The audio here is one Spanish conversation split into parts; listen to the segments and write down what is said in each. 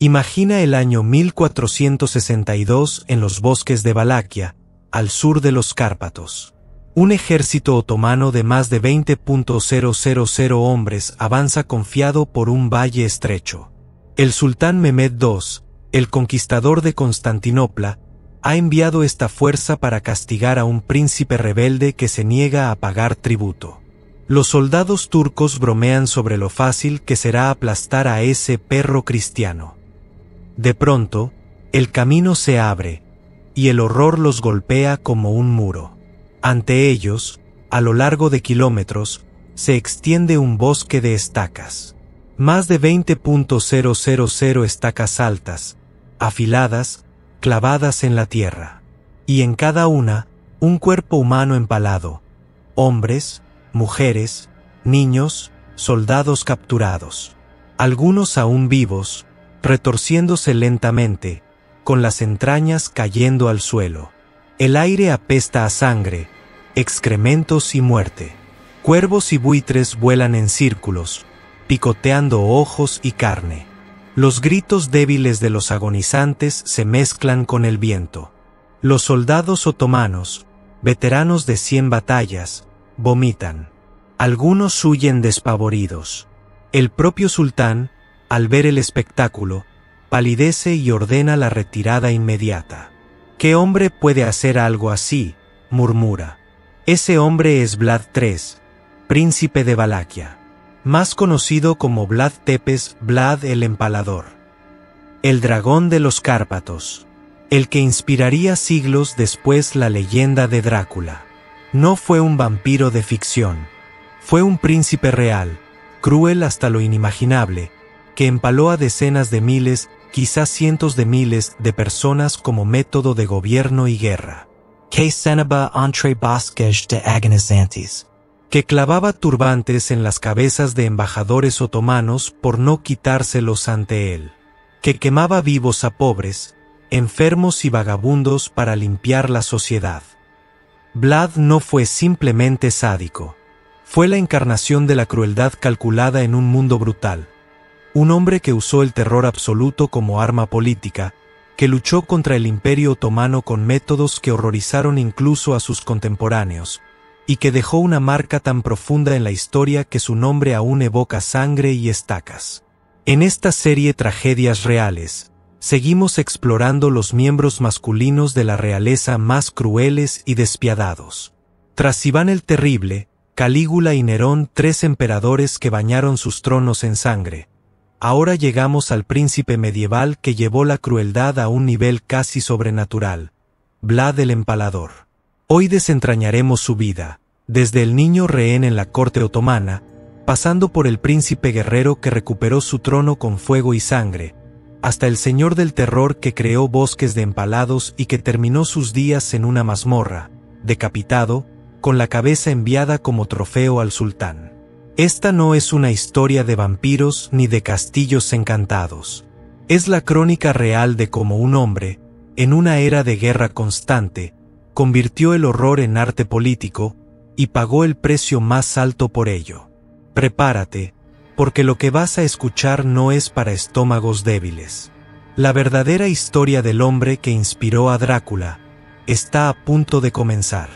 Imagina el año 1462 en los bosques de Valaquia, al sur de los Cárpatos. Un ejército otomano de más de 20.000 hombres avanza confiado por un valle estrecho. El sultán Mehmed II, el conquistador de Constantinopla, ha enviado esta fuerza para castigar a un príncipe rebelde que se niega a pagar tributo. Los soldados turcos bromean sobre lo fácil que será aplastar a ese perro cristiano. De pronto, el camino se abre, y el horror los golpea como un muro. Ante ellos, a lo largo de kilómetros, se extiende un bosque de estacas. Más de 20.000 estacas altas, afiladas, clavadas en la tierra. Y en cada una, un cuerpo humano empalado. Hombres, mujeres, niños, soldados capturados. Algunos aún vivos, retorciéndose lentamente, con las entrañas cayendo al suelo. El aire apesta a sangre, excrementos y muerte. Cuervos y buitres vuelan en círculos, picoteando ojos y carne. Los gritos débiles de los agonizantes se mezclan con el viento. Los soldados otomanos, veteranos de 100 batallas, vomitan. Algunos huyen despavoridos. El propio sultán, al ver el espectáculo, palidece y ordena la retirada inmediata. ¿Qué hombre puede hacer algo así?, murmura. Ese hombre es Vlad III, príncipe de Valaquia, más conocido como Vlad Tepes, Vlad el Empalador. El dragón de los Cárpatos, el que inspiraría siglos después la leyenda de Drácula. No fue un vampiro de ficción, fue un príncipe real, cruel hasta lo inimaginable, que empaló a decenas de miles, quizás cientos de miles de personas como método de gobierno y guerra. Que cenaba entre bosques de agonizantes. Que clavaba turbantes en las cabezas de embajadores otomanos por no quitárselos ante él. Que quemaba vivos a pobres, enfermos y vagabundos para limpiar la sociedad. Vlad no fue simplemente sádico. Fue la encarnación de la crueldad calculada en un mundo brutal. Un hombre que usó el terror absoluto como arma política, que luchó contra el Imperio Otomano con métodos que horrorizaron incluso a sus contemporáneos, y que dejó una marca tan profunda en la historia que su nombre aún evoca sangre y estacas. En esta serie Tragedias Reales, seguimos explorando los miembros masculinos de la realeza más crueles y despiadados. Tras Iván el Terrible, Calígula y Nerón, 3 emperadores que bañaron sus tronos en sangre. Ahora llegamos al príncipe medieval que llevó la crueldad a un nivel casi sobrenatural, Vlad el Empalador. Hoy desentrañaremos su vida, desde el niño rehén en la corte otomana, pasando por el príncipe guerrero que recuperó su trono con fuego y sangre, hasta el señor del terror que creó bosques de empalados y que terminó sus días en una mazmorra, decapitado, con la cabeza enviada como trofeo al sultán. Esta no es una historia de vampiros ni de castillos encantados. Es la crónica real de cómo un hombre, en una era de guerra constante, convirtió el horror en arte político y pagó el precio más alto por ello. Prepárate, porque lo que vas a escuchar no es para estómagos débiles. La verdadera historia del hombre que inspiró a Drácula está a punto de comenzar.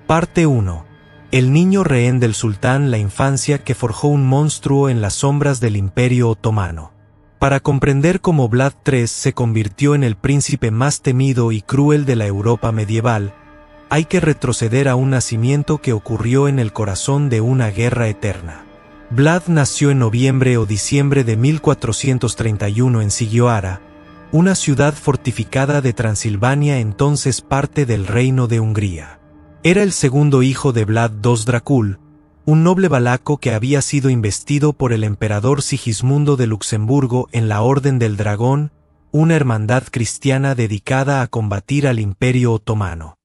Parte 1. El niño rehén del sultán, la infancia que forjó un monstruo en las sombras del Imperio Otomano. Para comprender cómo Vlad III se convirtió en el príncipe más temido y cruel de la Europa medieval, hay que retroceder a un nacimiento que ocurrió en el corazón de una guerra eterna. Vlad nació en noviembre o diciembre de 1431 en Sigioara, una ciudad fortificada de Transilvania, entonces parte del Reino de Hungría. Era el segundo hijo de Vlad II Dracul, un noble valaco que había sido investido por el emperador Sigismundo de Luxemburgo en la Orden del Dragón, una hermandad cristiana dedicada a combatir al Imperio Otomano.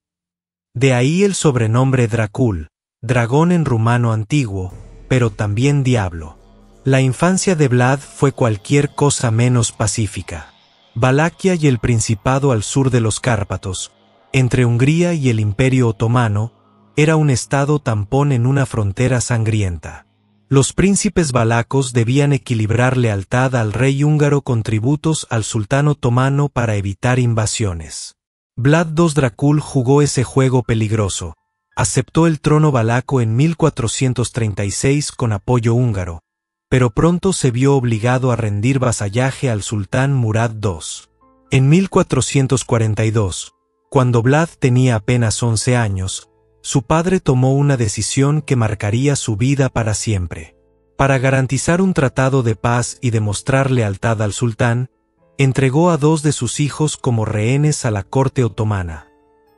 De ahí el sobrenombre Dracul, dragón en rumano antiguo, pero también diablo. La infancia de Vlad fue cualquier cosa menos pacífica. Valaquia y el Principado al sur de los Cárpatos, entre Hungría y el Imperio Otomano, era un estado tampón en una frontera sangrienta. Los príncipes valacos debían equilibrar lealtad al rey húngaro con tributos al sultán otomano para evitar invasiones. Vlad II Dracul jugó ese juego peligroso. Aceptó el trono valaco en 1436 con apoyo húngaro, pero pronto se vio obligado a rendir vasallaje al sultán Murad II. En 1442, cuando Vlad tenía apenas 11 años, su padre tomó una decisión que marcaría su vida para siempre. Para garantizar un tratado de paz y demostrar lealtad al sultán, entregó a 2 de sus hijos como rehenes a la corte otomana,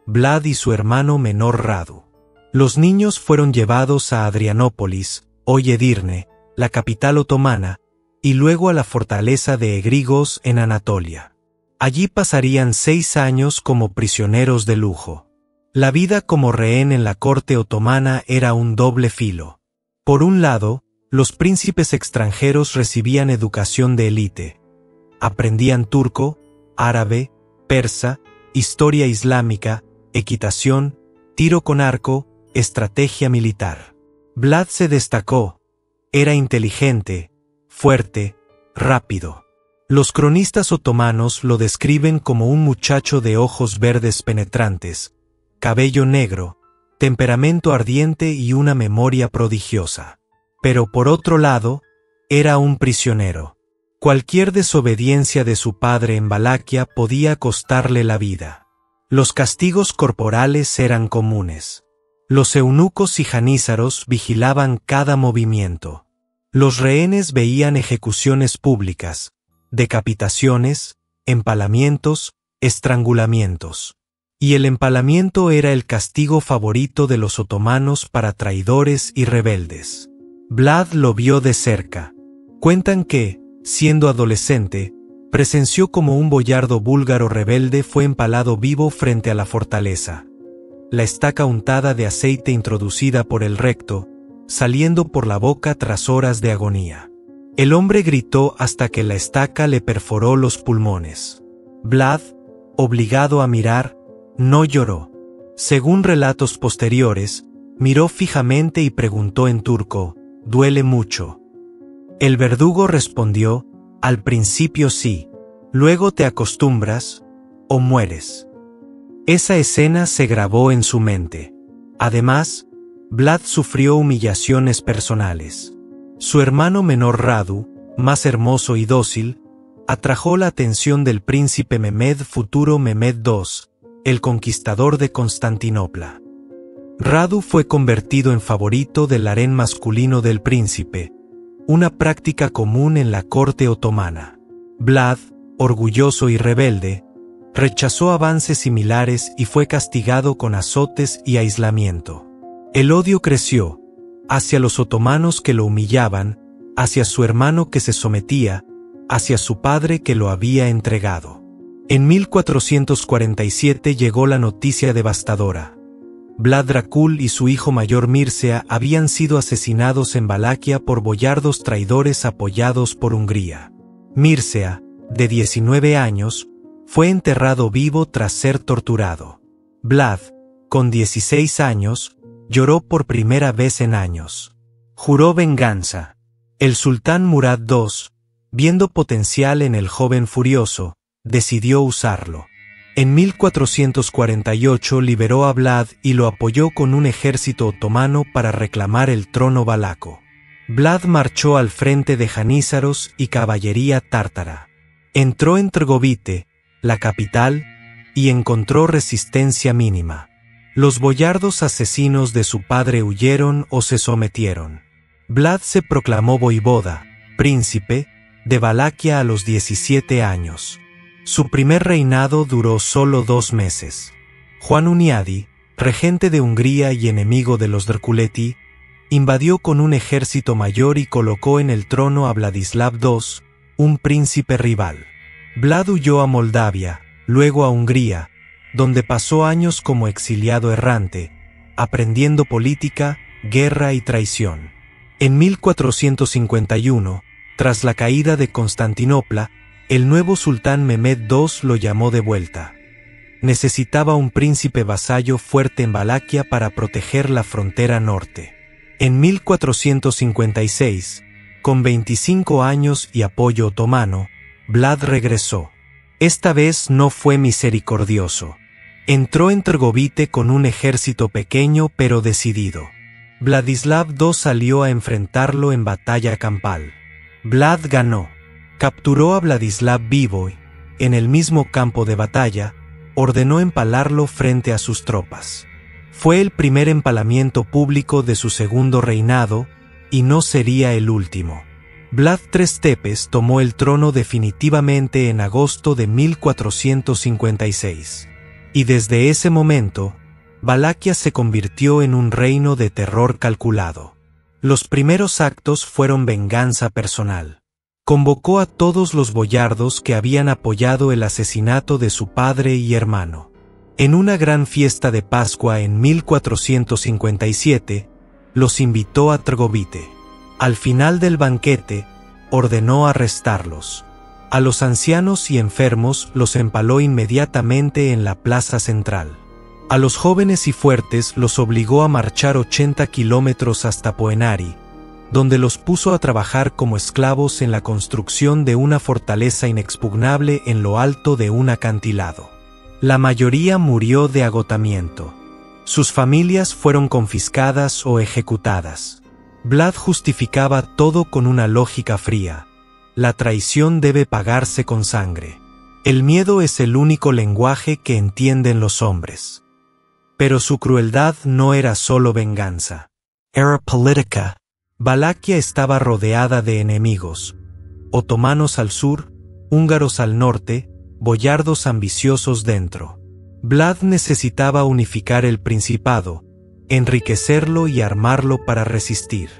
Vlad y su hermano menor Radu. Los niños fueron llevados a Adrianópolis, hoy Edirne, la capital otomana, y luego a la fortaleza de Egrigos en Anatolia. Allí pasarían 6 años como prisioneros de lujo. La vida como rehén en la corte otomana era un doble filo. Por un lado, los príncipes extranjeros recibían educación de élite. Aprendían turco, árabe, persa, historia islámica, equitación, tiro con arco, estrategia militar. Vlad se destacó. Era inteligente, fuerte, rápido. Los cronistas otomanos lo describen como un muchacho de ojos verdes penetrantes, cabello negro, temperamento ardiente y una memoria prodigiosa. Pero por otro lado, era un prisionero. Cualquier desobediencia de su padre en Valaquia podía costarle la vida. Los castigos corporales eran comunes. Los eunucos y janízaros vigilaban cada movimiento. Los rehenes veían ejecuciones públicas, decapitaciones, empalamientos, estrangulamientos. Y el empalamiento era el castigo favorito de los otomanos para traidores y rebeldes. Vlad lo vio de cerca. Cuentan que, siendo adolescente, presenció como un boyardo búlgaro rebelde fue empalado vivo frente a la fortaleza. La estaca untada de aceite introducida por el recto, saliendo por la boca tras horas de agonía. El hombre gritó hasta que la estaca le perforó los pulmones. Vlad, obligado a mirar, no lloró. Según relatos posteriores, miró fijamente y preguntó en turco, «¿Duele mucho?». El verdugo respondió, «Al principio sí, luego te acostumbras, o mueres». Esa escena se grabó en su mente. Además, Vlad sufrió humillaciones personales. Su hermano menor Radu, más hermoso y dócil, atrajo la atención del príncipe Mehmed, futuro Mehmed II, el conquistador de Constantinopla. Radu fue convertido en favorito del harén masculino del príncipe, una práctica común en la corte otomana. Vlad, orgulloso y rebelde, rechazó avances similares y fue castigado con azotes y aislamiento. El odio creció, hacia los otomanos que lo humillaban, hacia su hermano que se sometía, hacia su padre que lo había entregado. En 1447 llegó la noticia devastadora. Vlad Dracul y su hijo mayor Mircea habían sido asesinados en Valaquia por boyardos traidores apoyados por Hungría. Mircea, de 19 años, fue enterrado vivo tras ser torturado. Vlad, con 16 años, lloró por primera vez en años. Juró venganza. El sultán Murad II, viendo potencial en el joven furioso, decidió usarlo. En 1448 liberó a Vlad y lo apoyó con un ejército otomano para reclamar el trono valaco. Vlad marchó al frente de janízaros y caballería tártara. Entró en Trgovite, la capital, y encontró resistencia mínima. Los boyardos asesinos de su padre huyeron o se sometieron. Vlad se proclamó voivoda, príncipe, de Valaquia a los 17 años. Su primer reinado duró solo 2 meses. Juan Hunyadi, regente de Hungría y enemigo de los Drculeti, invadió con un ejército mayor y colocó en el trono a Vladislav II, un príncipe rival. Vlad huyó a Moldavia, luego a Hungría, donde pasó años como exiliado errante, aprendiendo política, guerra y traición. En 1451, tras la caída de Constantinopla, el nuevo sultán Mehmed II lo llamó de vuelta. Necesitaba un príncipe vasallo fuerte en Valaquia para proteger la frontera norte. En 1456, con 25 años y apoyo otomano, Vlad regresó. Esta vez no fue misericordioso. Entró en Trgovite con un ejército pequeño pero decidido. Vladislav II salió a enfrentarlo en batalla campal. Vlad ganó. Capturó a Vladislav vivo y, en el mismo campo de batalla, ordenó empalarlo frente a sus tropas. Fue el primer empalamiento público de su segundo reinado, y no sería el último. Vlad Tres Tepes tomó el trono definitivamente en agosto de 1456. Y desde ese momento, Valaquia se convirtió en un reino de terror calculado. Los primeros actos fueron venganza personal. Convocó a todos los boyardos que habían apoyado el asesinato de su padre y hermano. En una gran fiesta de Pascua en 1457, los invitó a Trgovite. Al final del banquete, ordenó arrestarlos. A los ancianos y enfermos los empaló inmediatamente en la plaza central. A los jóvenes y fuertes los obligó a marchar 80 kilómetros hasta Poenari, donde los puso a trabajar como esclavos en la construcción de una fortaleza inexpugnable en lo alto de un acantilado. La mayoría murió de agotamiento. Sus familias fueron confiscadas o ejecutadas. Vlad justificaba todo con una lógica fría. La traición debe pagarse con sangre. El miedo es el único lenguaje que entienden los hombres. Pero su crueldad no era solo venganza. Era política. Valaquia estaba rodeada de enemigos. Otomanos al sur, húngaros al norte, boyardos ambiciosos dentro. Vlad necesitaba unificar el principado, enriquecerlo y armarlo para resistir.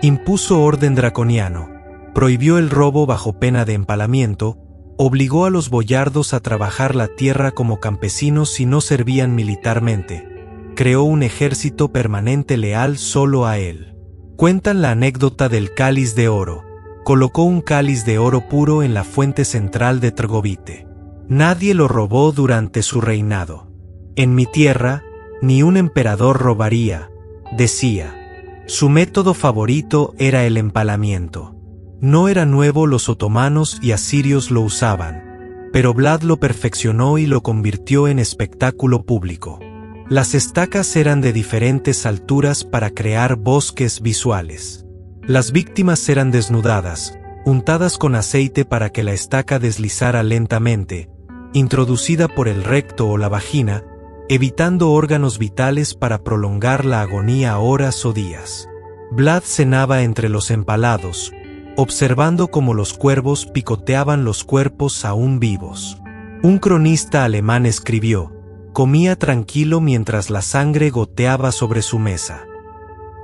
Impuso orden draconiano, prohibió el robo bajo pena de empalamiento, obligó a los boyardos a trabajar la tierra como campesinos si no servían militarmente. Creó un ejército permanente leal solo a él. Cuentan la anécdota del cáliz de oro. Colocó un cáliz de oro puro en la fuente central de Trgovite. Nadie lo robó durante su reinado. En mi tierra, ni un emperador robaría, decía. Su método favorito era el empalamiento. No era nuevo, los otomanos y asirios lo usaban, pero Vlad lo perfeccionó y lo convirtió en espectáculo público. Las estacas eran de diferentes alturas para crear bosques visuales. Las víctimas eran desnudadas, untadas con aceite para que la estaca deslizara lentamente, introducida por el recto o la vagina, evitando órganos vitales para prolongar la agonía horas o días. Vlad cenaba entre los empalados, observando cómo los cuervos picoteaban los cuerpos aún vivos. Un cronista alemán escribió: comía tranquilo mientras la sangre goteaba sobre su mesa.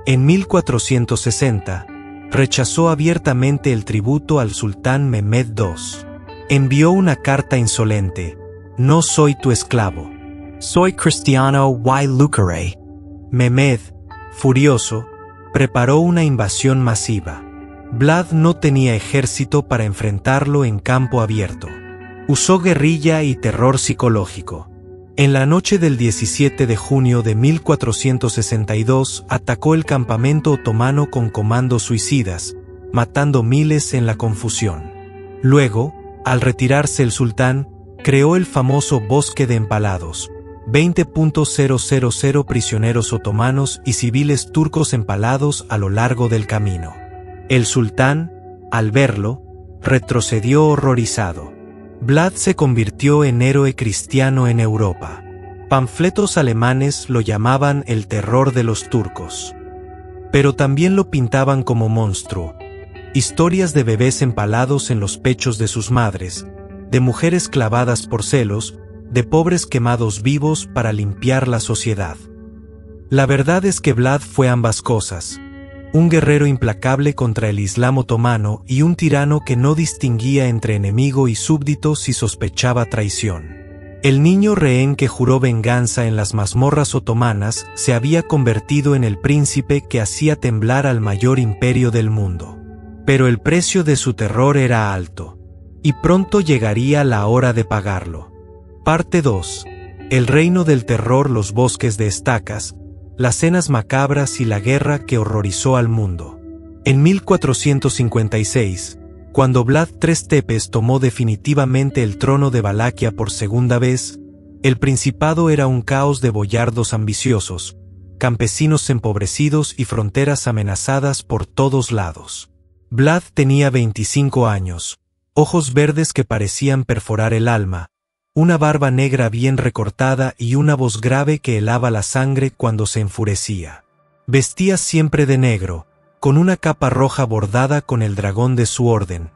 En 1460, rechazó abiertamente el tributo al sultán Mehmed II. Envió una carta insolente: no soy tu esclavo. Soy cristiano y lucharé. Mehmed, furioso, preparó una invasión masiva. Vlad no tenía ejército para enfrentarlo en campo abierto. Usó guerrilla y terror psicológico. En la noche del 17 de junio de 1462 atacó el campamento otomano con comandos suicidas, matando miles en la confusión. Luego, al retirarse el sultán, creó el famoso Bosque de Empalados, 20.000 prisioneros otomanos y civiles turcos empalados a lo largo del camino. El sultán, al verlo, retrocedió horrorizado. Vlad se convirtió en héroe cristiano en Europa. Panfletos alemanes lo llamaban el terror de los turcos. Pero también lo pintaban como monstruo. Historias de bebés empalados en los pechos de sus madres, de mujeres clavadas por celos, de pobres quemados vivos para limpiar la sociedad. La verdad es que Vlad fue ambas cosas. Un guerrero implacable contra el Islam otomano y un tirano que no distinguía entre enemigo y súbdito si sospechaba traición. El niño rehén que juró venganza en las mazmorras otomanas se había convertido en el príncipe que hacía temblar al mayor imperio del mundo. Pero el precio de su terror era alto, y pronto llegaría la hora de pagarlo. Parte 2. El reino del terror, los bosques de estacas, las cenas macabras y la guerra que horrorizó al mundo. En 1456, cuando Vlad Tres Tepes tomó definitivamente el trono de Valaquia por segunda vez, el principado era un caos de boyardos ambiciosos, campesinos empobrecidos y fronteras amenazadas por todos lados. Vlad tenía 25 años, ojos verdes que parecían perforar el alma, una barba negra bien recortada y una voz grave que helaba la sangre cuando se enfurecía. Vestía siempre de negro, con una capa roja bordada con el dragón de su orden,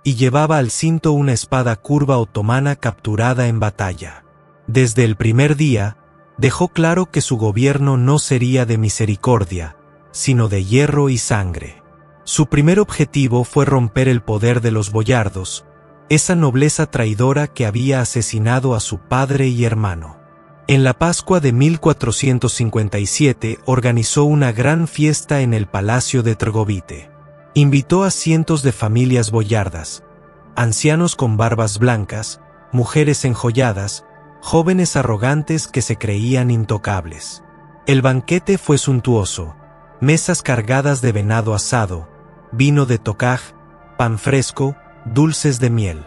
y llevaba al cinto una espada curva otomana capturada en batalla. Desde el primer día, dejó claro que su gobierno no sería de misericordia, sino de hierro y sangre. Su primer objetivo fue romper el poder de los boyardos, esa nobleza traidora que había asesinado a su padre y hermano. En la Pascua de 1457 organizó una gran fiesta en el Palacio de Trgovite. Invitó a cientos de familias boyardas, ancianos con barbas blancas, mujeres enjolladas, jóvenes arrogantes que se creían intocables. El banquete fue suntuoso, mesas cargadas de venado asado, vino de Tokaj, pan fresco, dulces de miel.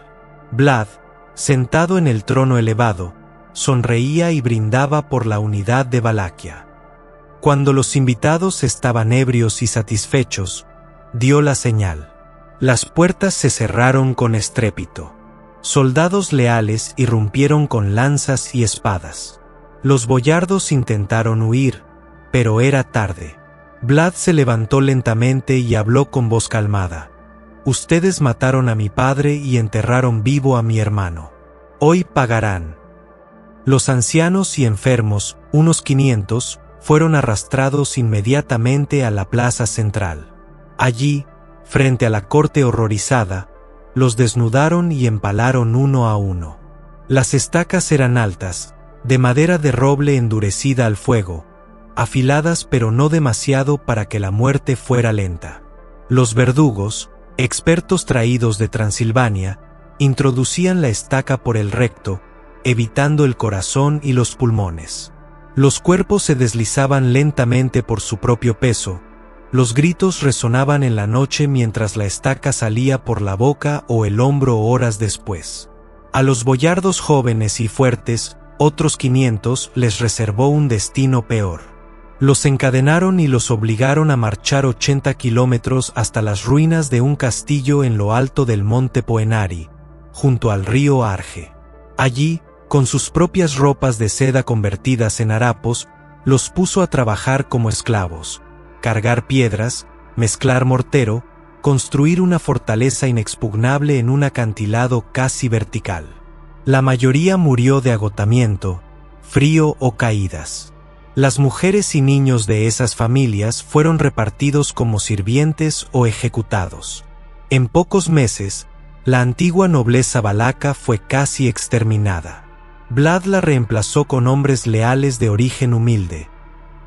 Vlad, sentado en el trono elevado, sonreía y brindaba por la unidad de Valaquia. Cuando los invitados estaban ebrios y satisfechos, dio la señal. Las puertas se cerraron con estrépito. Soldados leales irrumpieron con lanzas y espadas. Los boyardos intentaron huir, pero era tarde. Vlad se levantó lentamente y habló con voz calmada. Ustedes mataron a mi padre y enterraron vivo a mi hermano. Hoy pagarán. Los ancianos y enfermos, unos 500, fueron arrastrados inmediatamente a la plaza central. Allí, frente a la corte horrorizada, los desnudaron y empalaron uno a uno. Las estacas eran altas, de madera de roble endurecida al fuego, afiladas pero no demasiado para que la muerte fuera lenta. Los verdugos, expertos traídos de Transilvania, introducían la estaca por el recto, evitando el corazón y los pulmones. Los cuerpos se deslizaban lentamente por su propio peso, los gritos resonaban en la noche mientras la estaca salía por la boca o el hombro horas después. A los boyardos jóvenes y fuertes, otros 500 les reservó un destino peor. Los encadenaron y los obligaron a marchar 80 kilómetros hasta las ruinas de un castillo en lo alto del monte Poenari, junto al río Arge. Allí, con sus propias ropas de seda convertidas en harapos, los puso a trabajar como esclavos, cargar piedras, mezclar mortero, construir una fortaleza inexpugnable en un acantilado casi vertical. La mayoría murió de agotamiento, frío o caídas. Las mujeres y niños de esas familias fueron repartidos como sirvientes o ejecutados. En pocos meses, la antigua nobleza valaca fue casi exterminada. Vlad la reemplazó con hombres leales de origen humilde,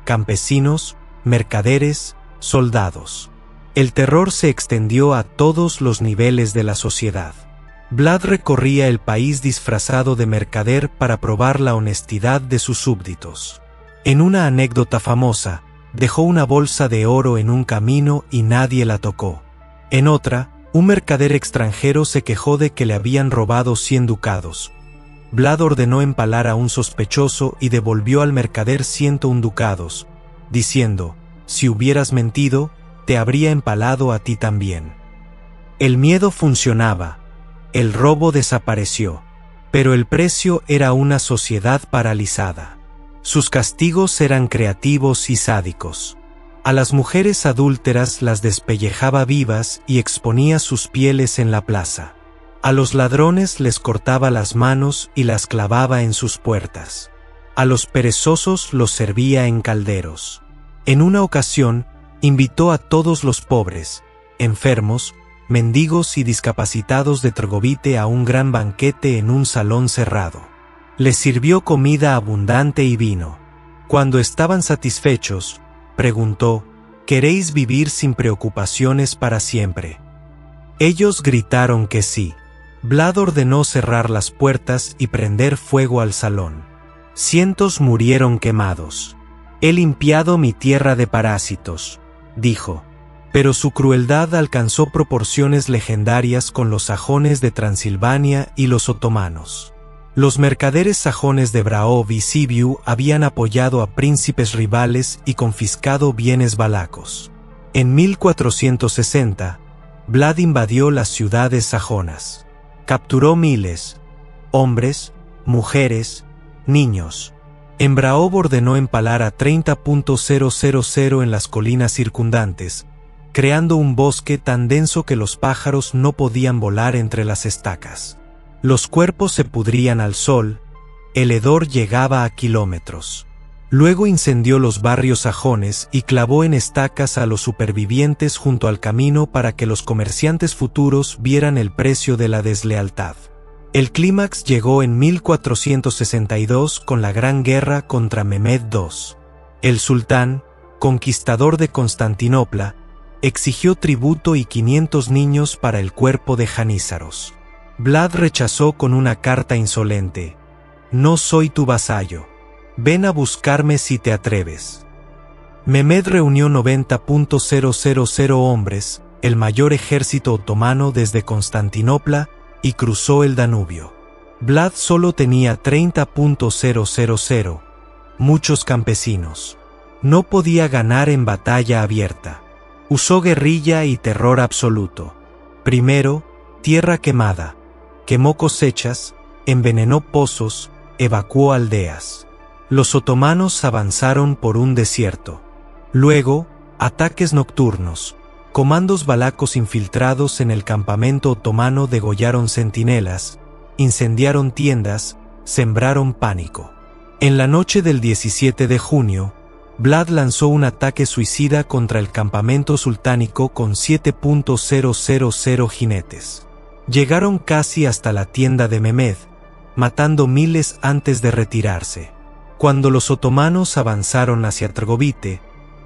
campesinos, mercaderes, soldados. El terror se extendió a todos los niveles de la sociedad. Vlad recorría el país disfrazado de mercader para probar la honestidad de sus súbditos. En una anécdota famosa, dejó una bolsa de oro en un camino y nadie la tocó. En otra, un mercader extranjero se quejó de que le habían robado 100 ducados. Vlad ordenó empalar a un sospechoso y devolvió al mercader 101 ducados, diciendo, si hubieras mentido, te habría empalado a ti también. El miedo funcionaba, el robo desapareció, pero el precio era una sociedad paralizada. Sus castigos eran creativos y sádicos. A las mujeres adúlteras las despellejaba vivas y exponía sus pieles en la plaza. A los ladrones les cortaba las manos y las clavaba en sus puertas. A los perezosos los servía en calderos. En una ocasión, invitó a todos los pobres, enfermos, mendigos y discapacitados de Trgovite a un gran banquete en un salón cerrado. Les sirvió comida abundante y vino. Cuando estaban satisfechos, preguntó, ¿queréis vivir sin preocupaciones para siempre? Ellos gritaron que sí. Vlad ordenó cerrar las puertas y prender fuego al salón. Cientos murieron quemados. He limpiado mi tierra de parásitos, dijo. Pero su crueldad alcanzó proporciones legendarias con los sajones de Transilvania y los otomanos. Los mercaderes sajones de Braov y Sibiu habían apoyado a príncipes rivales y confiscado bienes valacos. En 1460, Vlad invadió las ciudades sajonas. Capturó miles, hombres, mujeres, niños. En Braov ordenó empalar a 30.000 en las colinas circundantes, creando un bosque tan denso que los pájaros no podían volar entre las estacas. Los cuerpos se pudrían al sol, el hedor llegaba a kilómetros. Luego incendió los barrios sajones y clavó en estacas a los supervivientes junto al camino para que los comerciantes futuros vieran el precio de la deslealtad. El clímax llegó en 1462 con la Gran Guerra contra Mehmed II. El sultán, conquistador de Constantinopla, exigió tributo y 500 niños para el cuerpo de Janízaros. Vlad rechazó con una carta insolente: «No soy tu vasallo. Ven a buscarme si te atreves». Mehmed reunió 90.000 hombres, el mayor ejército otomano desde Constantinopla, y cruzó el Danubio. Vlad solo tenía 30.000, muchos campesinos. No podía ganar en batalla abierta. Usó guerrilla y terror absoluto. Primero, tierra quemada. Quemó cosechas, envenenó pozos, evacuó aldeas. Los otomanos avanzaron por un desierto. Luego, ataques nocturnos. Comandos valacos infiltrados en el campamento otomano degollaron centinelas, incendiaron tiendas, sembraron pánico. En la noche del 17 de junio, Vlad lanzó un ataque suicida contra el campamento sultánico con 7.000 jinetes. Llegaron casi hasta la tienda de Mehmed, matando miles antes de retirarse. Cuando los otomanos avanzaron hacia Trgovite,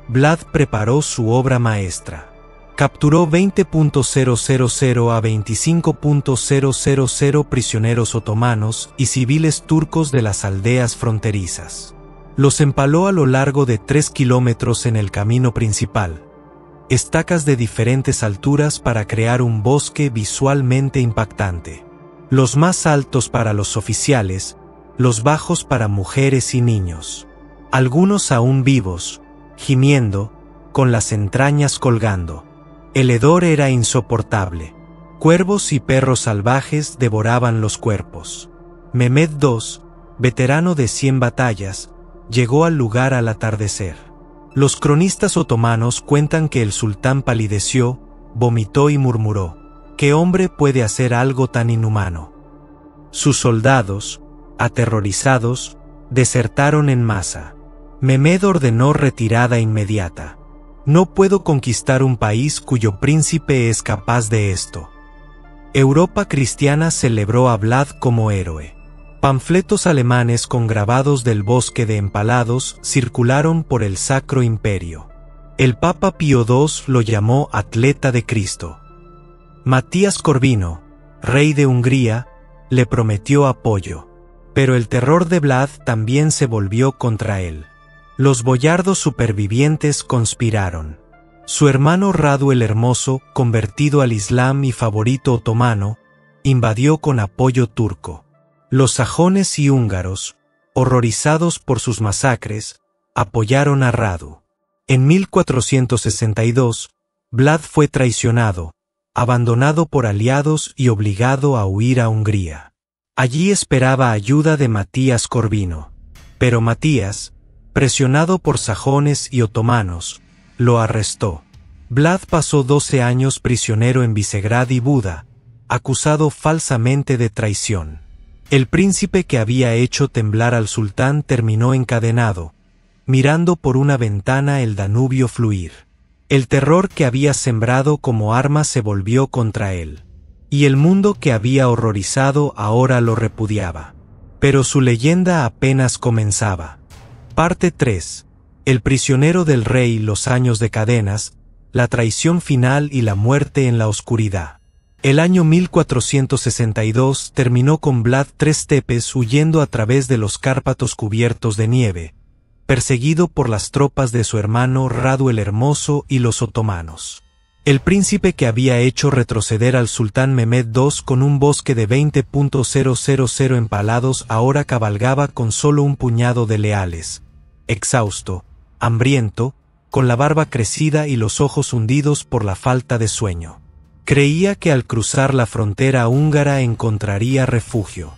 Vlad preparó su obra maestra. Capturó 20.000 a 25.000 prisioneros otomanos y civiles turcos de las aldeas fronterizas. Los empaló a lo largo de 3 kilómetros en el camino principal, estacas de diferentes alturas para crear un bosque visualmente impactante. Los más altos para los oficiales, los bajos para mujeres y niños. Algunos aún vivos, gimiendo, con las entrañas colgando. El hedor era insoportable. Cuervos y perros salvajes devoraban los cuerpos. Mehmed II, veterano de 100 batallas, llegó al lugar al atardecer. Los cronistas otomanos cuentan que el sultán palideció, vomitó y murmuró: «¿Qué hombre puede hacer algo tan inhumano?». Sus soldados, aterrorizados, desertaron en masa. Mehmed ordenó retirada inmediata. «No puedo conquistar un país cuyo príncipe es capaz de esto». Europa cristiana celebró a Vlad como héroe. Panfletos alemanes con grabados del bosque de empalados circularon por el Sacro Imperio. El Papa Pío II lo llamó atleta de Cristo. Matías Corvino, rey de Hungría, le prometió apoyo. Pero el terror de Vlad también se volvió contra él. Los boyardos supervivientes conspiraron. Su hermano Radu el Hermoso, convertido al Islam y favorito otomano, invadió con apoyo turco. Los sajones y húngaros, horrorizados por sus masacres, apoyaron a Radu. En 1462, Vlad fue traicionado, abandonado por aliados y obligado a huir a Hungría. Allí esperaba ayuda de Matías Corvino. Pero Matías, presionado por sajones y otomanos, lo arrestó. Vlad pasó 12 años prisionero en Visegrad y Buda, acusado falsamente de traición. El príncipe que había hecho temblar al sultán terminó encadenado, mirando por una ventana el Danubio fluir. El terror que había sembrado como arma se volvió contra él, y el mundo que había horrorizado ahora lo repudiaba. Pero su leyenda apenas comenzaba. Parte 3. El prisionero del rey, los años de cadenas, la traición final y la muerte en la oscuridad. El año 1462 terminó con Vlad tres Tepes huyendo a través de los Cárpatos cubiertos de nieve, perseguido por las tropas de su hermano Radu el Hermoso y los otomanos. El príncipe que había hecho retroceder al sultán Mehmed II con un bosque de 20.000 empalados ahora cabalgaba con solo un puñado de leales, exhausto, hambriento, con la barba crecida y los ojos hundidos por la falta de sueño. Creía que al cruzar la frontera húngara encontraría refugio.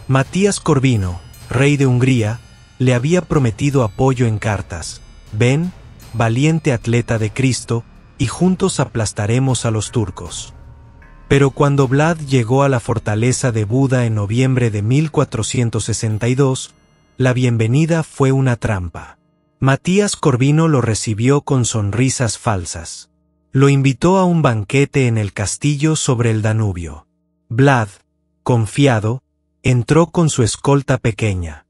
Matías Corvino, rey de Hungría, le había prometido apoyo en cartas. Ven, valiente atleta de Cristo, y juntos aplastaremos a los turcos. Pero cuando Vlad llegó a la fortaleza de Buda en noviembre de 1462, la bienvenida fue una trampa. Matías Corvino lo recibió con sonrisas falsas. Lo invitó a un banquete en el castillo sobre el Danubio. Vlad, confiado, entró con su escolta pequeña.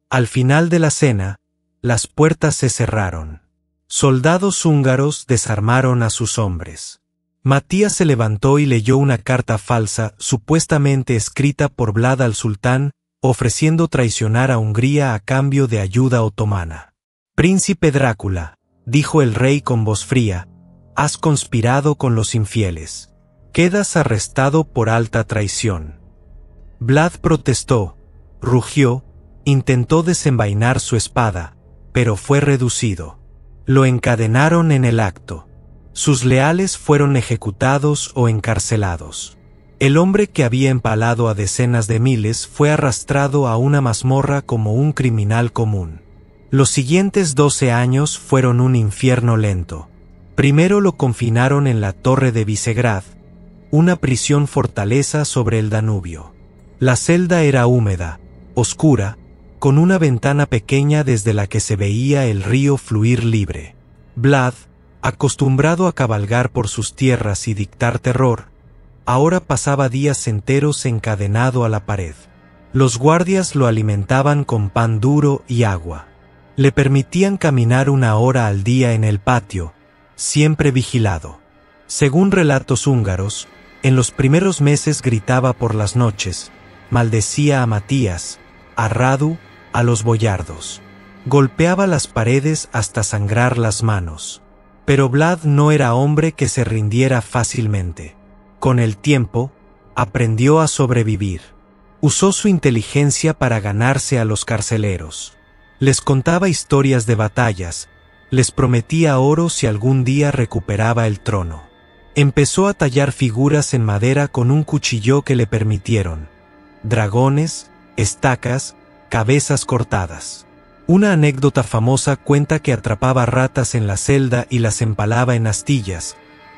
Al final de la cena, las puertas se cerraron. Soldados húngaros desarmaron a sus hombres. Matías se levantó y leyó una carta falsa, supuestamente escrita por Vlad al sultán, ofreciendo traicionar a Hungría a cambio de ayuda otomana. «Príncipe Drácula», dijo el rey con voz fría, «has conspirado con los infieles. Quedas arrestado por alta traición». Vlad protestó, rugió, intentó desenvainar su espada, pero fue reducido. Lo encadenaron en el acto. Sus leales fueron ejecutados o encarcelados. El hombre que había empalado a decenas de miles fue arrastrado a una mazmorra como un criminal común. Los siguientes 12 años fueron un infierno lento. Primero lo confinaron en la Torre de Visegrad, una prisión fortaleza sobre el Danubio. La celda era húmeda, oscura, con una ventana pequeña desde la que se veía el río fluir libre. Vlad, acostumbrado a cabalgar por sus tierras y dictar terror, ahora pasaba días enteros encadenado a la pared. Los guardias lo alimentaban con pan duro y agua. Le permitían caminar 1 hora al día en el patio, siempre vigilado. Según relatos húngaros, en los primeros meses gritaba por las noches, maldecía a Matías, a Radu, a los boyardos. Golpeaba las paredes hasta sangrar las manos. Pero Vlad no era hombre que se rindiera fácilmente. Con el tiempo, aprendió a sobrevivir. Usó su inteligencia para ganarse a los carceleros. Les contaba historias de batallas, les prometía oro si algún día recuperaba el trono. Empezó a tallar figuras en madera con un cuchillo que le permitieron. Dragones, estacas, cabezas cortadas. Una anécdota famosa cuenta que atrapaba ratas en la celda y las empalaba en astillas,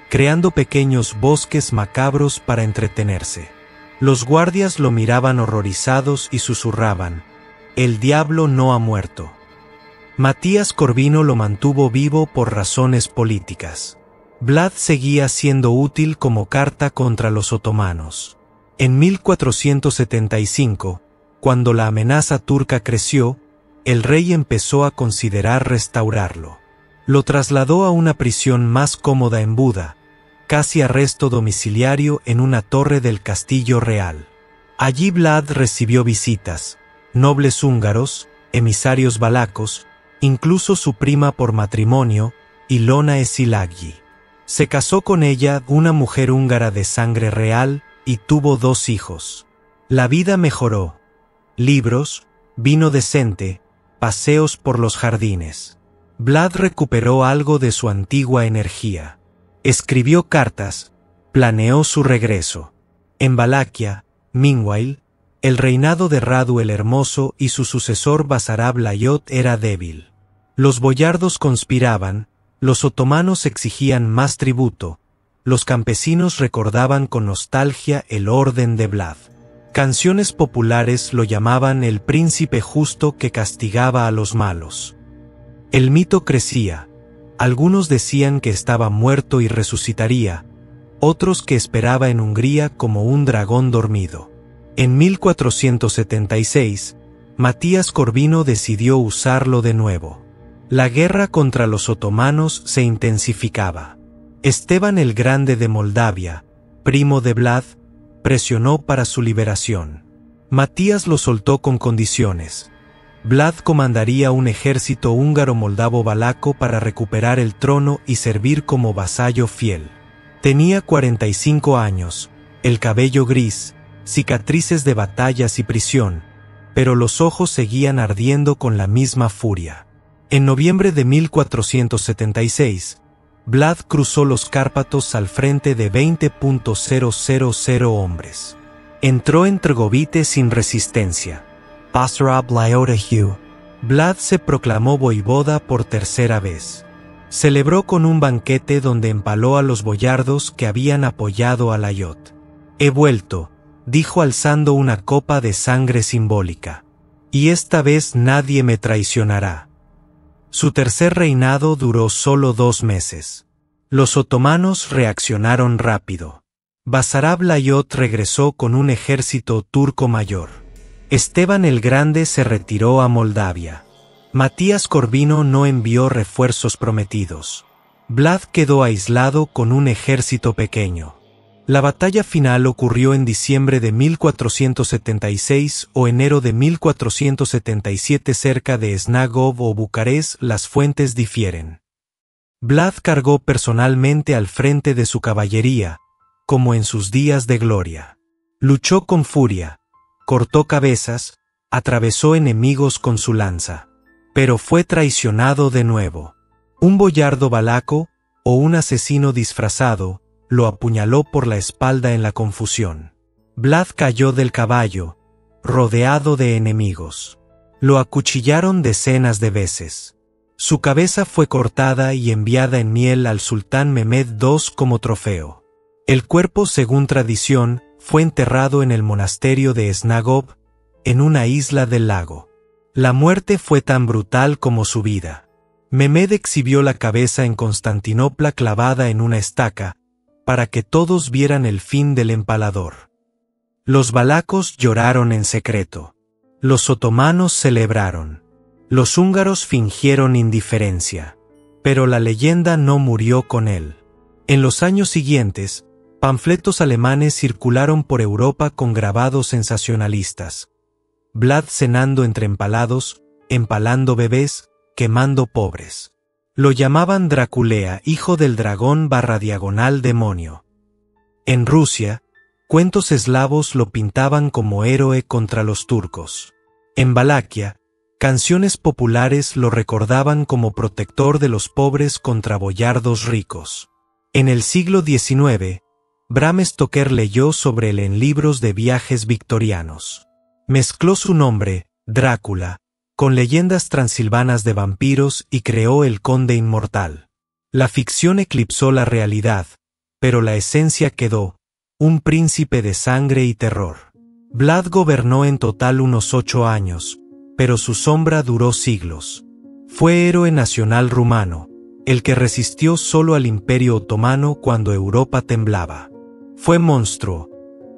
creando pequeños bosques macabros para entretenerse. Los guardias lo miraban horrorizados y susurraban, «El diablo no ha muerto». Matías Corvino lo mantuvo vivo por razones políticas. Vlad seguía siendo útil como carta contra los otomanos. En 1475, cuando la amenaza turca creció, el rey empezó a considerar restaurarlo. Lo trasladó a una prisión más cómoda en Buda, casi arresto domiciliario en una torre del castillo real. Allí Vlad recibió visitas, nobles húngaros, emisarios valacos, incluso su prima por matrimonio, Ilona Esilagi. Se casó con ella, una mujer húngara de sangre real, y tuvo 2 hijos. La vida mejoró. Libros, vino decente, paseos por los jardines. Vlad recuperó algo de su antigua energía. Escribió cartas, planeó su regreso. En Valaquia, meanwhile, el reinado de Radu el Hermoso y su sucesor Basarab Layot era débil. Los boyardos conspiraban, los otomanos exigían más tributo, los campesinos recordaban con nostalgia el orden de Vlad. Canciones populares lo llamaban el príncipe justo que castigaba a los malos. El mito crecía. Algunos decían que estaba muerto y resucitaría, otros que esperaba en Hungría como un dragón dormido. En 1476, Matías Corvino decidió usarlo de nuevo. La guerra contra los otomanos se intensificaba. Esteban el Grande de Moldavia, primo de Vlad, presionó para su liberación. Matías lo soltó con condiciones. Vlad comandaría un ejército húngaro-moldavo-valaco para recuperar el trono y servir como vasallo fiel. Tenía 45 años, el cabello gris, cicatrices de batallas y prisión, pero los ojos seguían ardiendo con la misma furia. En noviembre de 1476, Vlad cruzó los Cárpatos al frente de 20.000 hombres. Entró en Trgovite sin resistencia. Vlad se proclamó voivoda por tercera vez. Celebró con un banquete donde empaló a los boyardos que habían apoyado a Lajos. «He vuelto», dijo alzando una copa de sangre simbólica. «Y esta vez nadie me traicionará». Su tercer reinado duró solo 2 meses. Los otomanos reaccionaron rápido. Basarab Lajos regresó con un ejército turco mayor. Esteban el Grande se retiró a Moldavia. Matías Corvino no envió refuerzos prometidos. Vlad quedó aislado con un ejército pequeño. La batalla final ocurrió en diciembre de 1476 o enero de 1477 cerca de Snagov o Bucarest, las fuentes difieren. Vlad cargó personalmente al frente de su caballería, como en sus días de gloria. Luchó con furia, cortó cabezas, atravesó enemigos con su lanza. Pero fue traicionado de nuevo. Un boyardo valaco, o un asesino disfrazado, lo apuñaló por la espalda en la confusión. Vlad cayó del caballo, rodeado de enemigos. Lo acuchillaron decenas de veces. Su cabeza fue cortada y enviada en miel al sultán Mehmed II como trofeo. El cuerpo, según tradición, fue enterrado en el monasterio de Snagov, en una isla del lago. La muerte fue tan brutal como su vida. Mehmed exhibió la cabeza en Constantinopla clavada en una estaca, para que todos vieran el fin del empalador. Los valacos lloraron en secreto. Los otomanos celebraron. Los húngaros fingieron indiferencia. Pero la leyenda no murió con él. En los años siguientes, panfletos alemanes circularon por Europa con grabados sensacionalistas. Vlad cenando entre empalados, empalando bebés, quemando pobres. Lo llamaban Draculea, hijo del dragón / demonio. En Rusia, cuentos eslavos lo pintaban como héroe contra los turcos. En Valaquia, canciones populares lo recordaban como protector de los pobres contra boyardos ricos. En el siglo XIX, Bram Stoker leyó sobre él en libros de viajes victorianos. Mezcló su nombre, Drácula, con leyendas transilvanas de vampiros y creó el Conde Inmortal. La ficción eclipsó la realidad, pero la esencia quedó, un príncipe de sangre y terror. Vlad gobernó en total unos 8 años, pero su sombra duró siglos. Fue héroe nacional rumano, el que resistió solo al Imperio Otomano cuando Europa temblaba. Fue monstruo,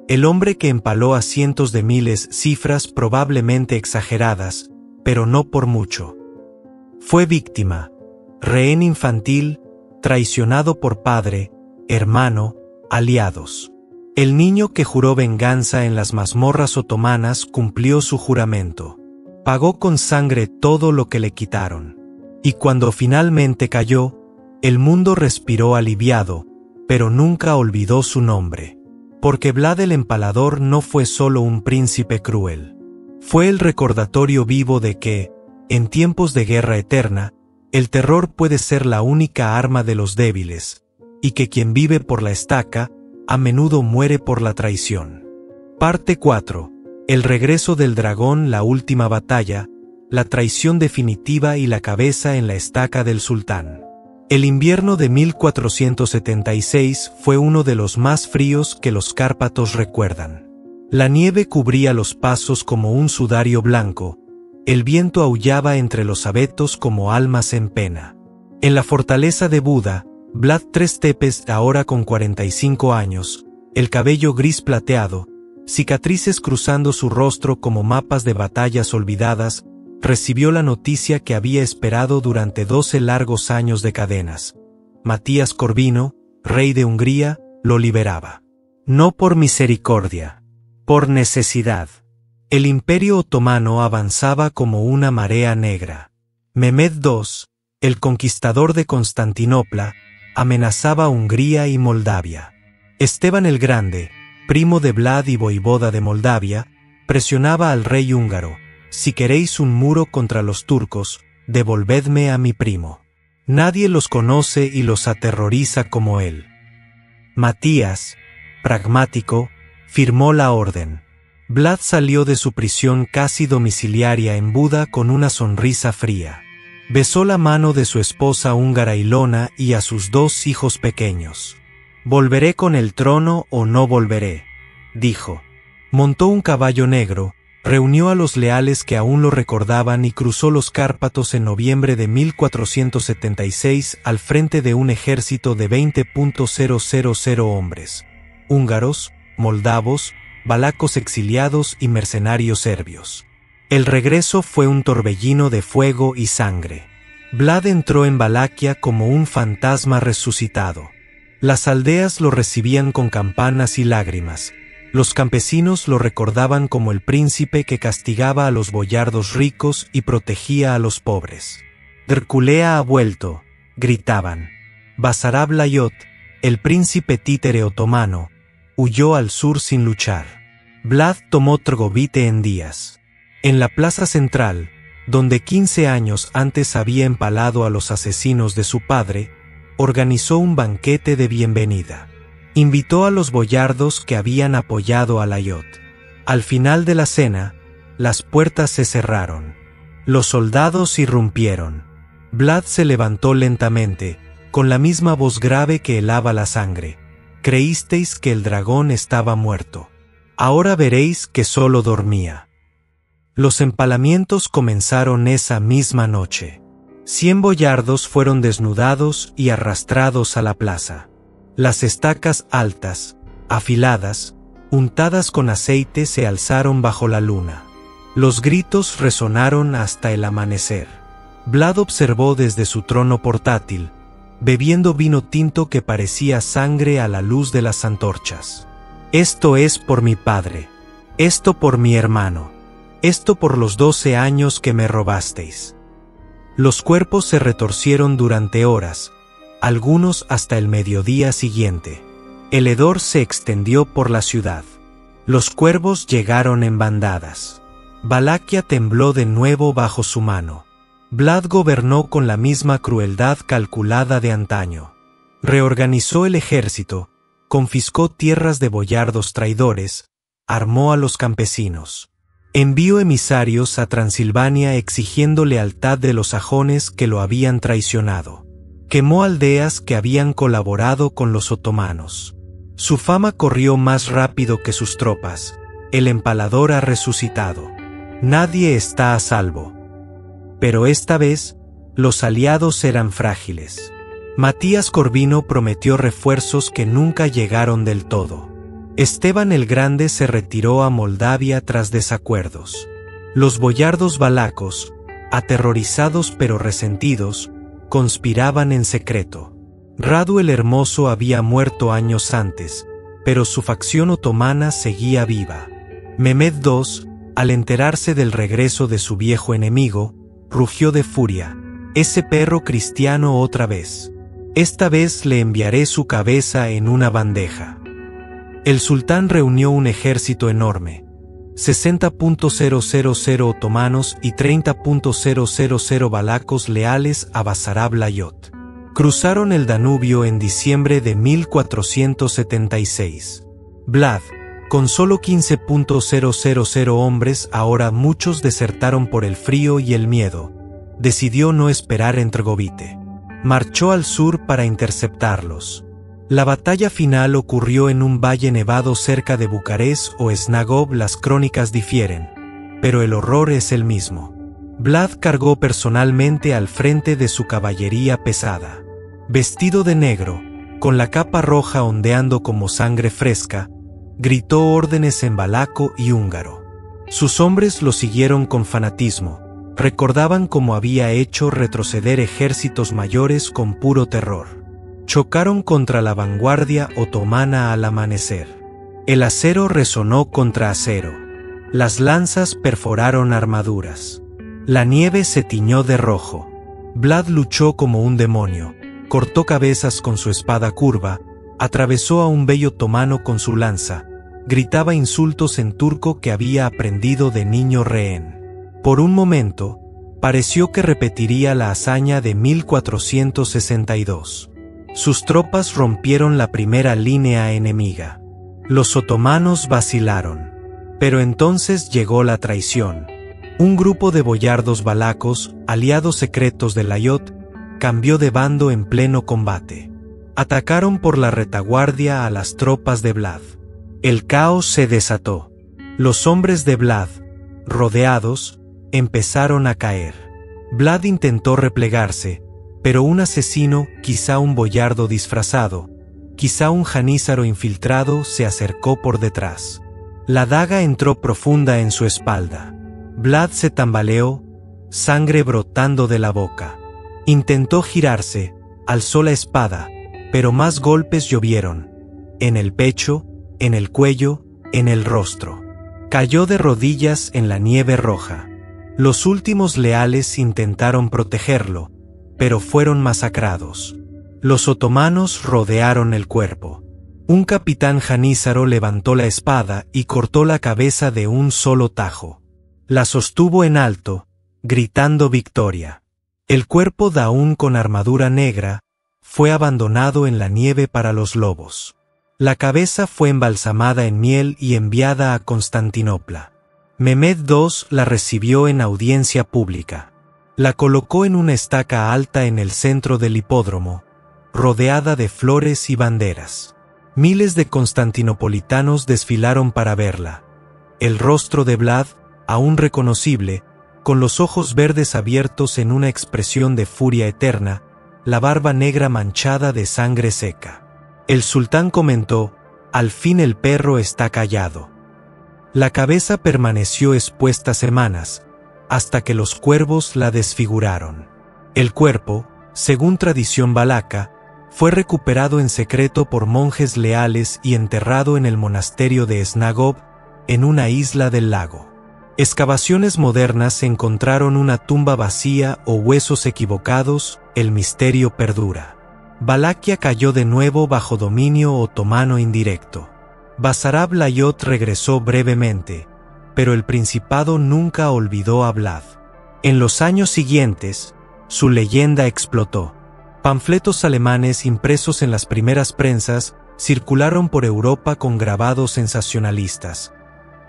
el hombre que empaló a cientos de miles, cifras probablemente exageradas, pero no por mucho. Fue víctima, rehén infantil, traicionado por padre, hermano, aliados. El niño que juró venganza en las mazmorras otomanas cumplió su juramento. Pagó con sangre todo lo que le quitaron. Y cuando finalmente cayó, el mundo respiró aliviado, pero nunca olvidó su nombre. Porque Vlad el Empalador no fue solo un príncipe cruel. Fue el recordatorio vivo de que, en tiempos de guerra eterna, el terror puede ser la única arma de los débiles, y que quien vive por la estaca, a menudo muere por la traición. Parte 4. El regreso del dragón, la última batalla, la traición definitiva y la cabeza en la estaca del sultán. El invierno de 1476 fue uno de los más fríos que los Cárpatos recuerdan. La nieve cubría los pasos como un sudario blanco, el viento aullaba entre los abetos como almas en pena. En la fortaleza de Buda, Vlad Tres Tepes, ahora con 45 años, el cabello gris plateado, cicatrices cruzando su rostro como mapas de batallas olvidadas, recibió la noticia que había esperado durante 12 largos años de cadenas. Matías Corvino, rey de Hungría, lo liberaba. No por misericordia, por necesidad. El Imperio Otomano avanzaba como una marea negra. Mehmed II, el conquistador de Constantinopla, amenazaba a Hungría y Moldavia. Esteban el Grande, primo de Vlad y voivoda de Moldavia, presionaba al rey húngaro: si queréis un muro contra los turcos, devolvedme a mi primo. Nadie los conoce y los aterroriza como él. Matías, pragmático, firmó la orden. Vlad salió de su prisión casi domiciliaria en Buda con una sonrisa fría. Besó la mano de su esposa húngara Ilona y a sus 2 hijos pequeños. «Volveré con el trono o no volveré», dijo. Montó un caballo negro, reunió a los leales que aún lo recordaban y cruzó los Cárpatos en noviembre de 1476 al frente de un ejército de 20.000 hombres, húngaros, moldavos, valacos exiliados y mercenarios serbios. El regreso fue un torbellino de fuego y sangre. Vlad entró en Valaquia como un fantasma resucitado. Las aldeas lo recibían con campanas y lágrimas. Los campesinos lo recordaban como el príncipe que castigaba a los boyardos ricos y protegía a los pobres. «Drculea ha vuelto», gritaban. Basarab Layot, el príncipe títere otomano, huyó al sur sin luchar. Vlad tomó Trgovite en días. En la plaza central, donde 15 años antes había empalado a los asesinos de su padre, organizó un banquete de bienvenida. Invitó a los boyardos que habían apoyado a Layot. Al final de la cena, las puertas se cerraron. Los soldados irrumpieron. Vlad se levantó lentamente, con la misma voz grave que helaba la sangre. «Creísteis que el dragón estaba muerto. Ahora veréis que solo dormía». Los empalamientos comenzaron esa misma noche. 100 boyardos fueron desnudados y arrastrados a la plaza. Las estacas altas, afiladas, untadas con aceite se alzaron bajo la luna. Los gritos resonaron hasta el amanecer. Vlad observó desde su trono portátil, bebiendo vino tinto que parecía sangre a la luz de las antorchas. «Esto es por mi padre, esto por mi hermano, esto por los 12 años que me robasteis». Los cuerpos se retorcieron durante horas, algunos hasta el mediodía siguiente. El hedor se extendió por la ciudad. Los cuervos llegaron en bandadas. Valaquia tembló de nuevo bajo su mano. Vlad gobernó con la misma crueldad calculada de antaño. Reorganizó el ejército, confiscó tierras de boyardos traidores, armó a los campesinos. Envió emisarios a Transilvania exigiendo lealtad de los sajones que lo habían traicionado. Quemó aldeas que habían colaborado con los otomanos. Su fama corrió más rápido que sus tropas. El empalador ha resucitado. Nadie está a salvo. Pero esta vez, los aliados eran frágiles. Matías Corvino prometió refuerzos que nunca llegaron del todo. Esteban el Grande se retiró a Moldavia tras desacuerdos. Los boyardos valacos, aterrorizados pero resentidos, conspiraban en secreto. Radu el Hermoso había muerto años antes, pero su facción otomana seguía viva. Mehmed II, al enterarse del regreso de su viejo enemigo, rugió de furia: «Ese perro cristiano otra vez. Esta vez le enviaré su cabeza en una bandeja». El sultán reunió un ejército enorme, 60.000 otomanos y 30.000 valacos leales a Basarab Layot. Cruzaron el Danubio en diciembre de 1476. Vlad, con solo 15.000 hombres, ahora muchos desertaron por el frío y el miedo, decidió no esperar en Trgovite. Marchó al sur para interceptarlos. La batalla final ocurrió en un valle nevado cerca de Bucarest o Snagov. Las crónicas difieren, pero el horror es el mismo. Vlad cargó personalmente al frente de su caballería pesada. Vestido de negro, con la capa roja ondeando como sangre fresca, gritó órdenes en valaco y húngaro. Sus hombres lo siguieron con fanatismo, recordaban cómo había hecho retroceder ejércitos mayores con puro terror. Chocaron contra la vanguardia otomana al amanecer. El acero resonó contra acero. Las lanzas perforaron armaduras. La nieve se tiñó de rojo. Vlad luchó como un demonio, cortó cabezas con su espada curva, atravesó a un bello otomano con su lanza, gritaba insultos en turco que había aprendido de niño rehén. Por un momento, pareció que repetiría la hazaña de 1462. Sus tropas rompieron la primera línea enemiga. Los otomanos vacilaron. Pero entonces llegó la traición. Un grupo de boyardos valacos, aliados secretos de Layot, cambió de bando en pleno combate. Atacaron por la retaguardia a las tropas de Vlad. El caos se desató. Los hombres de Vlad, rodeados, empezaron a caer. Vlad intentó replegarse, pero un asesino, quizá un boyardo disfrazado, quizá un janízaro infiltrado, se acercó por detrás. La daga entró profunda en su espalda. Vlad se tambaleó, sangre brotando de la boca. Intentó girarse, alzó la espada, pero más golpes llovieron. En el pecho, en el cuello, en el rostro. Cayó de rodillas en la nieve roja. Los últimos leales intentaron protegerlo, pero fueron masacrados. Los otomanos rodearon el cuerpo. Un capitán janízaro levantó la espada y cortó la cabeza de un solo tajo. La sostuvo en alto, gritando victoria. El cuerpo, aún con armadura negra, fue abandonado en la nieve para los lobos. La cabeza fue embalsamada en miel y enviada a Constantinopla. Mehmed II la recibió en audiencia pública. La colocó en una estaca alta en el centro del hipódromo, rodeada de flores y banderas. Miles de constantinopolitanos desfilaron para verla. El rostro de Vlad, aún reconocible, con los ojos verdes abiertos en una expresión de furia eterna, la barba negra manchada de sangre seca. El sultán comentó: «Al fin el perro está callado». La cabeza permaneció expuesta semanas, hasta que los cuervos la desfiguraron. El cuerpo, según tradición valaca, fue recuperado en secreto por monjes leales y enterrado en el monasterio de Snagov, en una isla del lago. Excavaciones modernas encontraron una tumba vacía o huesos equivocados, el misterio perdura. Valaquia cayó de nuevo bajo dominio otomano indirecto. Basarab Layot regresó brevemente, pero el principado nunca olvidó a Vlad. En los años siguientes, su leyenda explotó. Panfletos alemanes impresos en las primeras prensas circularon por Europa con grabados sensacionalistas.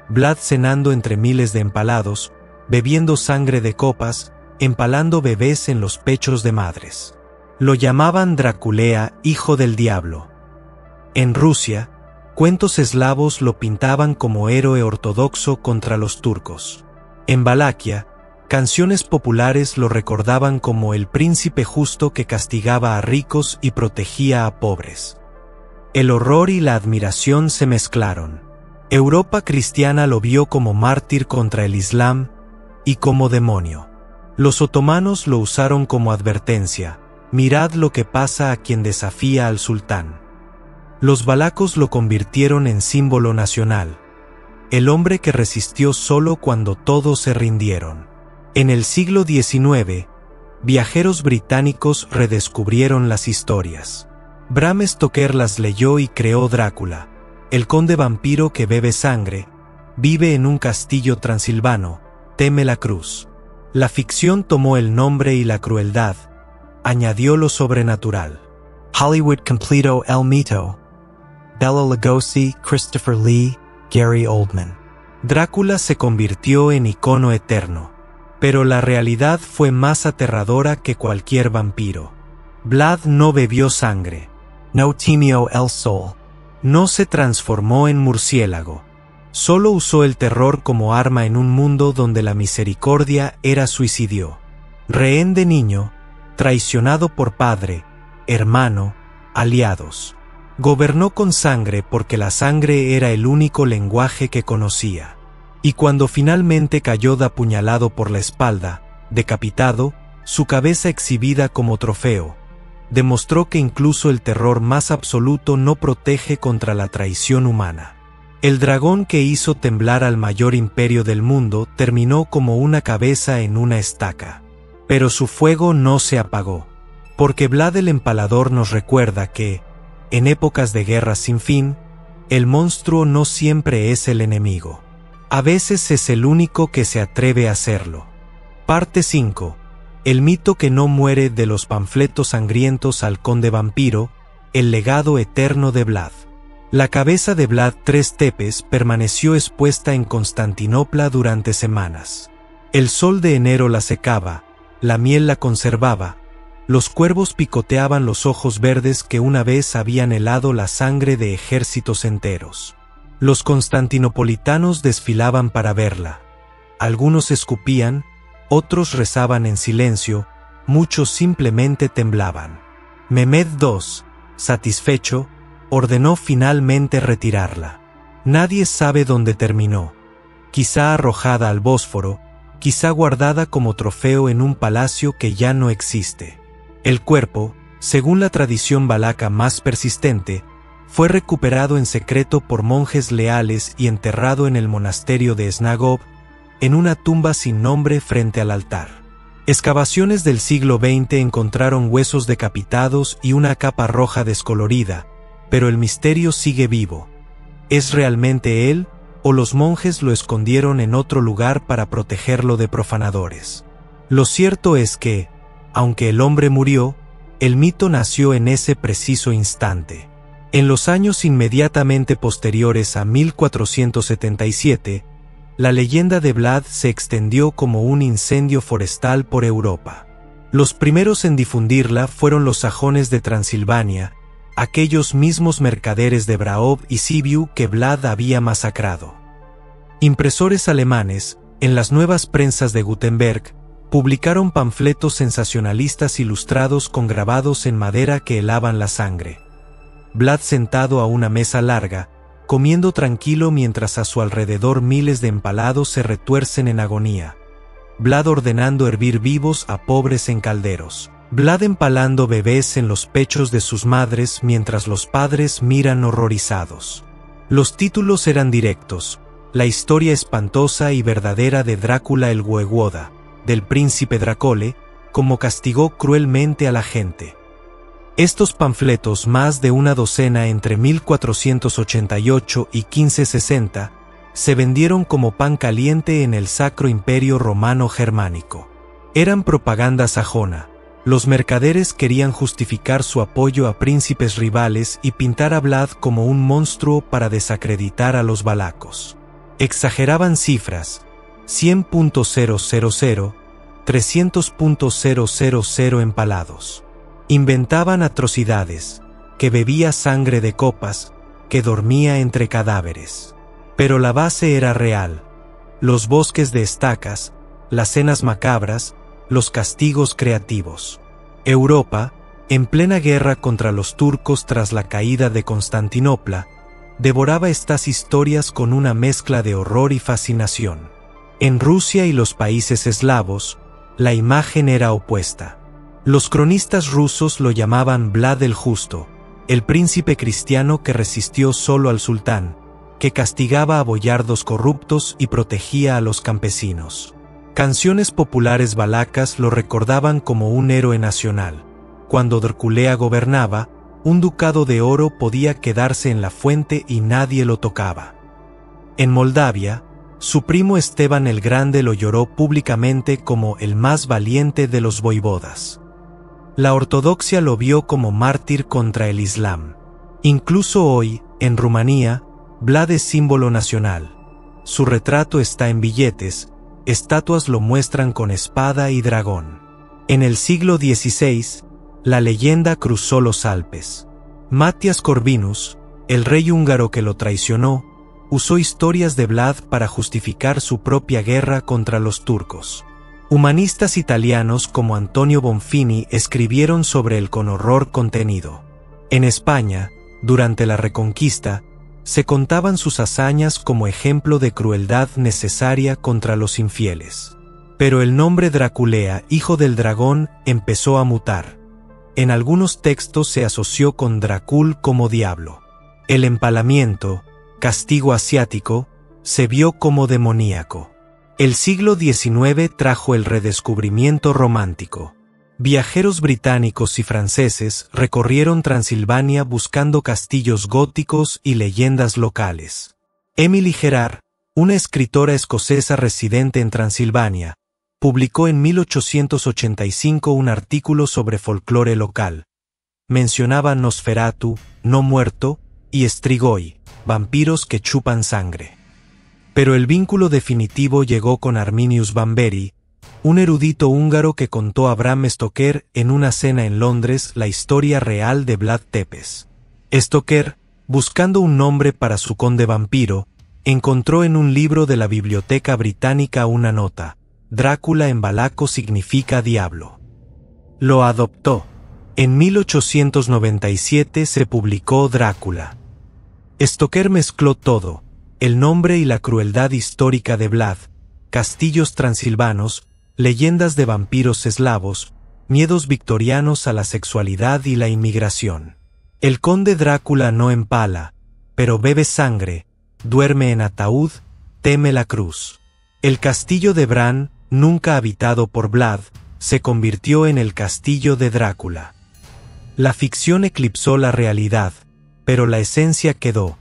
Vlad cenando entre miles de empalados, bebiendo sangre de copas, empalando bebés en los pechos de madres. Lo llamaban Draculea, hijo del diablo. En Rusia, cuentos eslavos lo pintaban como héroe ortodoxo contra los turcos. En Valaquia, canciones populares lo recordaban como el príncipe justo que castigaba a ricos y protegía a pobres. El horror y la admiración se mezclaron. Europa cristiana lo vio como mártir contra el Islam y como demonio. Los otomanos lo usaron como advertencia: mirad lo que pasa a quien desafía al sultán. Los valacos lo convirtieron en símbolo nacional, el hombre que resistió solo cuando todos se rindieron. En el siglo XIX, viajeros británicos redescubrieron las historias. Bram Stoker las leyó y creó Drácula, el conde vampiro que bebe sangre, vive en un castillo transilvano, teme la cruz. La ficción tomó el nombre y la crueldad, añadió lo sobrenatural. Hollywood completó el mito. Bela Lugosi, Christopher Lee, Gary Oldman. Drácula se convirtió en icono eterno. Pero la realidad fue más aterradora que cualquier vampiro. Vlad no bebió sangre. No temió el sol. No se transformó en murciélago. Solo usó el terror como arma en un mundo donde la misericordia era suicidio. Rehén de niño, traicionado por padre, hermano, aliados. Gobernó con sangre porque la sangre era el único lenguaje que conocía. Y cuando finalmente cayó apuñalado por la espalda, decapitado, su cabeza exhibida como trofeo, demostró que incluso el terror más absoluto no protege contra la traición humana. El dragón que hizo temblar al mayor imperio del mundo terminó como una cabeza en una estaca. Pero su fuego no se apagó. Porque Vlad el Empalador nos recuerda que, en épocas de guerras sin fin, el monstruo no siempre es el enemigo. A veces es el único que se atreve a hacerlo. Parte 5. El mito que no muere, de los panfletos sangrientos al conde vampiro, el legado eterno de Vlad. La cabeza de Vlad Tres Tepes permaneció expuesta en Constantinopla durante semanas. El sol de enero la secaba, la miel la conservaba, los cuervos picoteaban los ojos verdes que una vez habían helado la sangre de ejércitos enteros. Los constantinopolitanos desfilaban para verla. Algunos escupían, otros rezaban en silencio, muchos simplemente temblaban. Mehmed II, satisfecho, ordenó finalmente retirarla. Nadie sabe dónde terminó. Quizá arrojada al Bósforo, quizá guardada como trofeo en un palacio que ya no existe. El cuerpo, según la tradición valaca más persistente, fue recuperado en secreto por monjes leales y enterrado en el monasterio de Snagov, en una tumba sin nombre frente al altar. Excavaciones del siglo XX encontraron huesos decapitados y una capa roja descolorida, pero el misterio sigue vivo. ¿Es realmente él, o los monjes lo escondieron en otro lugar para protegerlo de profanadores? Lo cierto es que, aunque el hombre murió, el mito nació en ese preciso instante. En los años inmediatamente posteriores a 1477, la leyenda de Vlad se extendió como un incendio forestal por Europa. Los primeros en difundirla fueron los sajones de Transilvania, aquellos mismos mercaderes de Brahov y Sibiu que Vlad había masacrado. Impresores alemanes, en las nuevas prensas de Gutenberg, publicaron panfletos sensacionalistas ilustrados con grabados en madera que helaban la sangre. Vlad sentado a una mesa larga, comiendo tranquilo mientras a su alrededor miles de empalados se retuercen en agonía. Vlad ordenando hervir vivos a pobres en calderos. Vlad empalando bebés en los pechos de sus madres mientras los padres miran horrorizados. Los títulos eran directos: la historia espantosa y verdadera de Drácula el Woewoda, del príncipe Dracole, como castigó cruelmente a la gente. Estos panfletos, más de una docena entre 1488 y 1560, se vendieron como pan caliente en el Sacro Imperio Romano Germánico. Eran propaganda sajona. Los mercaderes querían justificar su apoyo a príncipes rivales y pintar a Vlad como un monstruo para desacreditar a los valacos. Exageraban cifras: 100.000, 300.000 empalados. Inventaban atrocidades: que bebía sangre de copas, que dormía entre cadáveres. Pero la base era real: los bosques de estacas, las cenas macabras, los castigos creativos. Europa, en plena guerra contra los turcos tras la caída de Constantinopla, devoraba estas historias con una mezcla de horror y fascinación. En Rusia y los países eslavos, la imagen era opuesta. Los cronistas rusos lo llamaban Vlad el Justo, el príncipe cristiano que resistió solo al sultán, que castigaba a boyardos corruptos y protegía a los campesinos. Canciones populares valacas lo recordaban como un héroe nacional. Cuando Drculea gobernaba, un ducado de oro podía quedarse en la fuente y nadie lo tocaba. En Moldavia, su primo Esteban el Grande lo lloró públicamente como el más valiente de los voivodas. La ortodoxia lo vio como mártir contra el Islam. Incluso hoy, en Rumanía, Vlad es símbolo nacional. Su retrato está en billetes, estatuas lo muestran con espada y dragón. En el siglo XVI, la leyenda cruzó los Alpes. Matias Corvinus, el rey húngaro que lo traicionó, usó historias de Vlad para justificar su propia guerra contra los turcos. Humanistas italianos como Antonio Bonfini escribieron sobre él con horror contenido. En España, durante la Reconquista, se contaban sus hazañas como ejemplo de crueldad necesaria contra los infieles. Pero el nombre Draculea, hijo del dragón, empezó a mutar. En algunos textos se asoció con Dracul como diablo. El empalamiento, castigo asiático, se vio como demoníaco. El siglo XIX trajo el redescubrimiento romántico. Viajeros británicos y franceses recorrieron Transilvania buscando castillos góticos y leyendas locales. Emily Gerard, una escritora escocesa residente en Transilvania, publicó en 1885 un artículo sobre folclore local. Mencionaba Nosferatu, no muerto, y Strigoi, vampiros que chupan sangre. Pero el vínculo definitivo llegó con Arminius Bamberi, un erudito húngaro que contó a Bram Stoker en una cena en Londres la historia real de Vlad Tepes. Stoker, buscando un nombre para su conde vampiro, encontró en un libro de la Biblioteca Británica una nota: Drácula en valaco significa diablo. Lo adoptó. En 1897 se publicó Drácula. Stoker mezcló todo, el nombre y la crueldad histórica de Vlad, castillos transilvanos, leyendas de vampiros eslavos, miedos victorianos a la sexualidad y la inmigración. El conde Drácula no empala, pero bebe sangre, duerme en ataúd, teme la cruz. El castillo de Bran, nunca habitado por Vlad, se convirtió en el castillo de Drácula. La ficción eclipsó la realidad, pero la esencia quedó: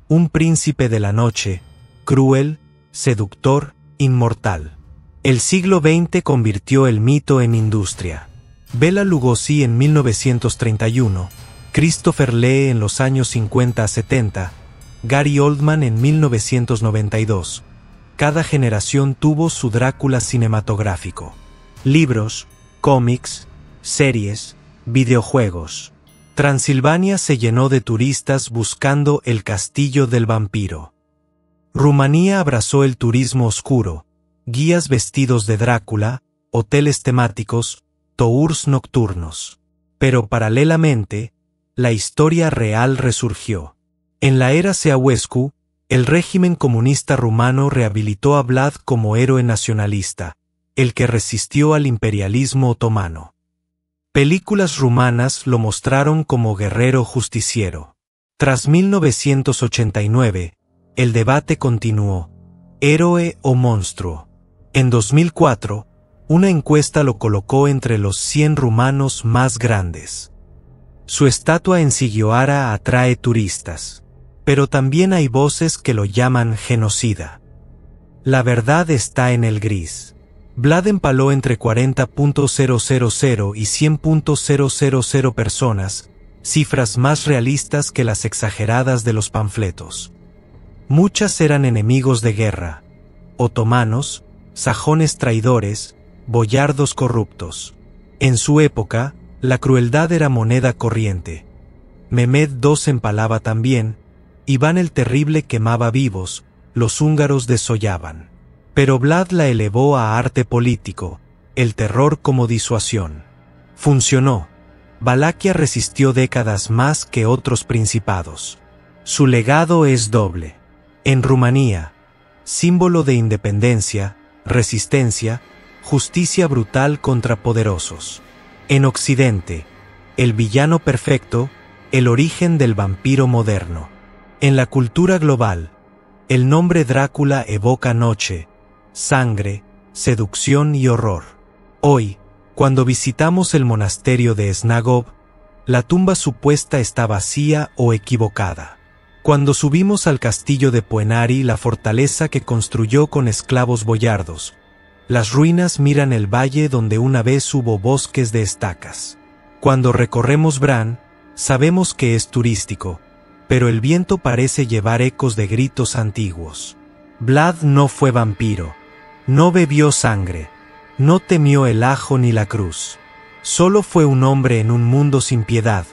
un príncipe de la noche, cruel, seductor, inmortal. El siglo XX convirtió el mito en industria. Bela Lugosi en 1931, Christopher Lee en los años 50 a 70, Gary Oldman en 1992. Cada generación tuvo su Drácula cinematográfico. Libros, cómics, series, videojuegos. Transilvania se llenó de turistas buscando el castillo del vampiro. Rumanía abrazó el turismo oscuro, guías vestidos de Drácula, hoteles temáticos, tours nocturnos. Pero paralelamente, la historia real resurgió. En la era Ceausescu, el régimen comunista rumano rehabilitó a Vlad como héroe nacionalista, el que resistió al imperialismo otomano. Películas rumanas lo mostraron como guerrero justiciero. Tras 1989, el debate continuó: ¿héroe o monstruo? En 2004, una encuesta lo colocó entre los 100 rumanos más grandes. Su estatua en Sighisoara atrae turistas, pero también hay voces que lo llaman genocida. La verdad está en el gris. Vlad empaló entre 40.000 y 100.000 personas, cifras más realistas que las exageradas de los panfletos. Muchas eran enemigos de guerra: otomanos, sajones traidores, boyardos corruptos. En su época, la crueldad era moneda corriente. Mehmed II empalaba también, Iván el Terrible quemaba vivos, los húngaros desollaban. Pero Vlad la elevó a arte político, el terror como disuasión. Funcionó. Valaquia resistió décadas más que otros principados. Su legado es doble. En Rumanía, símbolo de independencia, resistencia, justicia brutal contra poderosos. En Occidente, el villano perfecto, el origen del vampiro moderno. En la cultura global, el nombre Drácula evoca noche, sangre, seducción y horror. Hoy, cuando visitamos el monasterio de Snagov, la tumba supuesta está vacía o equivocada. Cuando subimos al castillo de Puenari, la fortaleza que construyó con esclavos boyardos, las ruinas miran el valle donde una vez hubo bosques de estacas. Cuando recorremos Bran, sabemos que es turístico, pero el viento parece llevar ecos de gritos antiguos. Vlad no fue vampiro. No bebió sangre, no temió el ajo ni la cruz. Solo fue un hombre en un mundo sin piedad,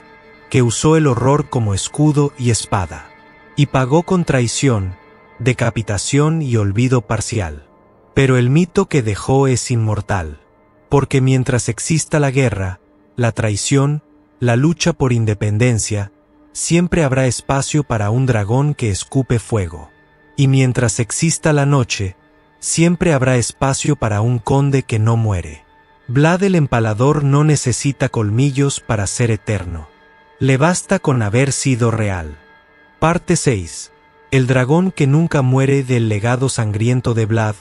que usó el horror como escudo y espada. Y pagó con traición, decapitación y olvido parcial. Pero el mito que dejó es inmortal, porque mientras exista la guerra, la traición, la lucha por independencia, siempre habrá espacio para un dragón que escupe fuego. Y mientras exista la noche, siempre habrá espacio para un conde que no muere. Vlad el Empalador no necesita colmillos para ser eterno. Le basta con haber sido real. Parte 6. El dragón que nunca muere, del legado sangriento de Vlad,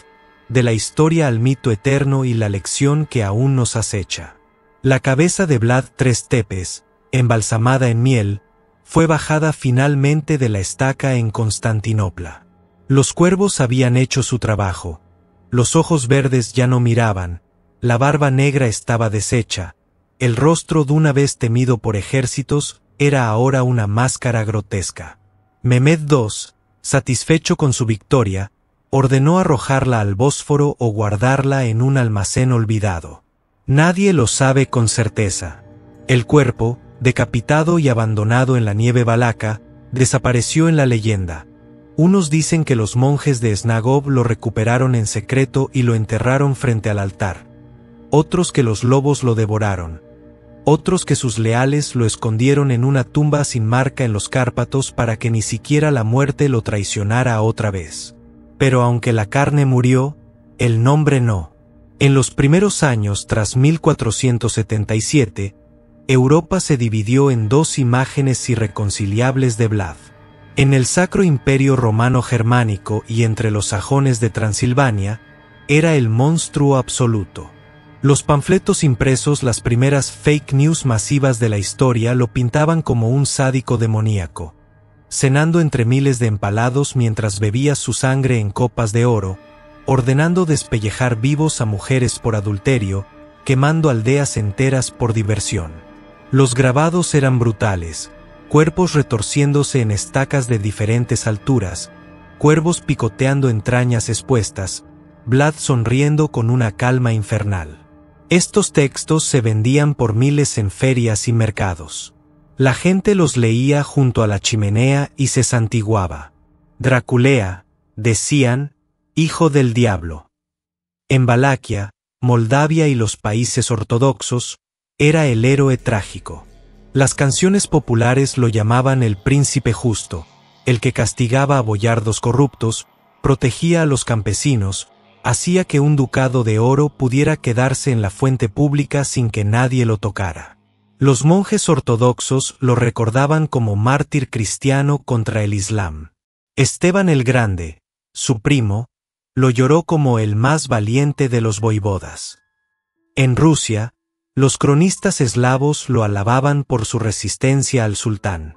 de la historia al mito eterno y la lección que aún nos acecha. La cabeza de Vlad Tres Tepes, embalsamada en miel, fue bajada finalmente de la estaca en Constantinopla. Los cuervos habían hecho su trabajo, los ojos verdes ya no miraban, la barba negra estaba deshecha, el rostro de una vez temido por ejércitos era ahora una máscara grotesca. Mehmed II, satisfecho con su victoria, ordenó arrojarla al Bósforo o guardarla en un almacén olvidado. Nadie lo sabe con certeza. El cuerpo, decapitado y abandonado en la nieve valaca, desapareció en la leyenda. Unos dicen que los monjes de Snagov lo recuperaron en secreto y lo enterraron frente al altar. Otros que los lobos lo devoraron. Otros que sus leales lo escondieron en una tumba sin marca en los Cárpatos para que ni siquiera la muerte lo traicionara otra vez. Pero aunque la carne murió, el nombre no. En los primeros años tras 1477, Europa se dividió en dos imágenes irreconciliables de Vlad. En el Sacro Imperio Romano Germánico y entre los sajones de Transilvania, era el monstruo absoluto. Los panfletos impresos, las primeras fake news masivas de la historia, lo pintaban como un sádico demoníaco, cenando entre miles de empalados mientras bebía su sangre en copas de oro, ordenando despellejar vivos a mujeres por adulterio, quemando aldeas enteras por diversión. Los grabados eran brutales, cuerpos retorciéndose en estacas de diferentes alturas, cuervos picoteando entrañas expuestas, Vlad sonriendo con una calma infernal. Estos textos se vendían por miles en ferias y mercados. La gente los leía junto a la chimenea y se santiguaba. Draculea, decían, hijo del diablo. En Valaquia, Moldavia y los países ortodoxos, era el héroe trágico. Las canciones populares lo llamaban el príncipe justo, el que castigaba a boyardos corruptos, protegía a los campesinos, hacía que un ducado de oro pudiera quedarse en la fuente pública sin que nadie lo tocara. Los monjes ortodoxos lo recordaban como mártir cristiano contra el Islam. Esteban el Grande, su primo, lo lloró como el más valiente de los voivodas. En Rusia, los cronistas eslavos lo alababan por su resistencia al sultán.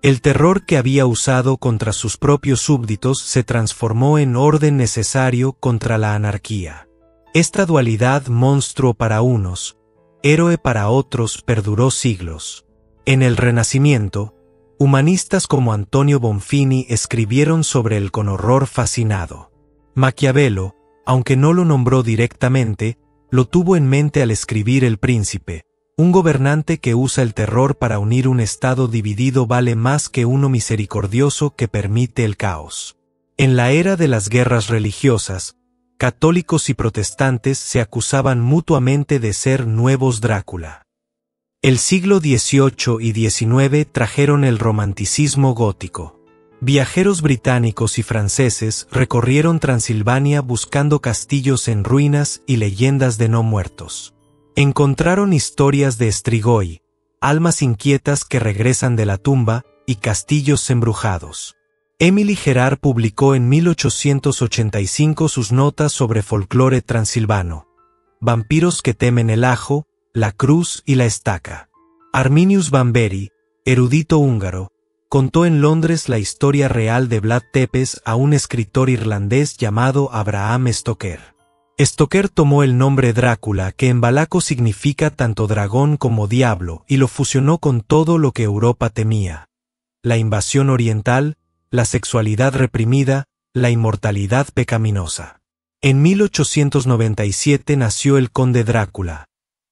El terror que había usado contra sus propios súbditos se transformó en orden necesario contra la anarquía. Esta dualidad, monstruo para unos, héroe para otros, perduró siglos. En el Renacimiento, humanistas como Antonio Bonfini escribieron sobre él con horror fascinado. Maquiavelo, aunque no lo nombró directamente, lo tuvo en mente al escribir El Príncipe. Un gobernante que usa el terror para unir un estado dividido vale más que uno misericordioso que permite el caos. En la era de las guerras religiosas, católicos y protestantes se acusaban mutuamente de ser nuevos Drácula. El siglo XVIII y XIX trajeron el romanticismo gótico. Viajeros británicos y franceses recorrieron Transilvania buscando castillos en ruinas y leyendas de no muertos. Encontraron historias de Strigoi, almas inquietas que regresan de la tumba, y castillos embrujados. Emily Gerard publicó en 1885 sus notas sobre folclore transilvano, vampiros que temen el ajo, la cruz y la estaca. Arminius Bamberi, erudito húngaro, contó en Londres la historia real de Vlad Tepes a un escritor irlandés llamado Abraham Stoker. Stoker tomó el nombre Drácula, que en valaco significa tanto dragón como diablo, y lo fusionó con todo lo que Europa temía: la invasión oriental, la sexualidad reprimida, la inmortalidad pecaminosa. En 1897 nació el conde Drácula,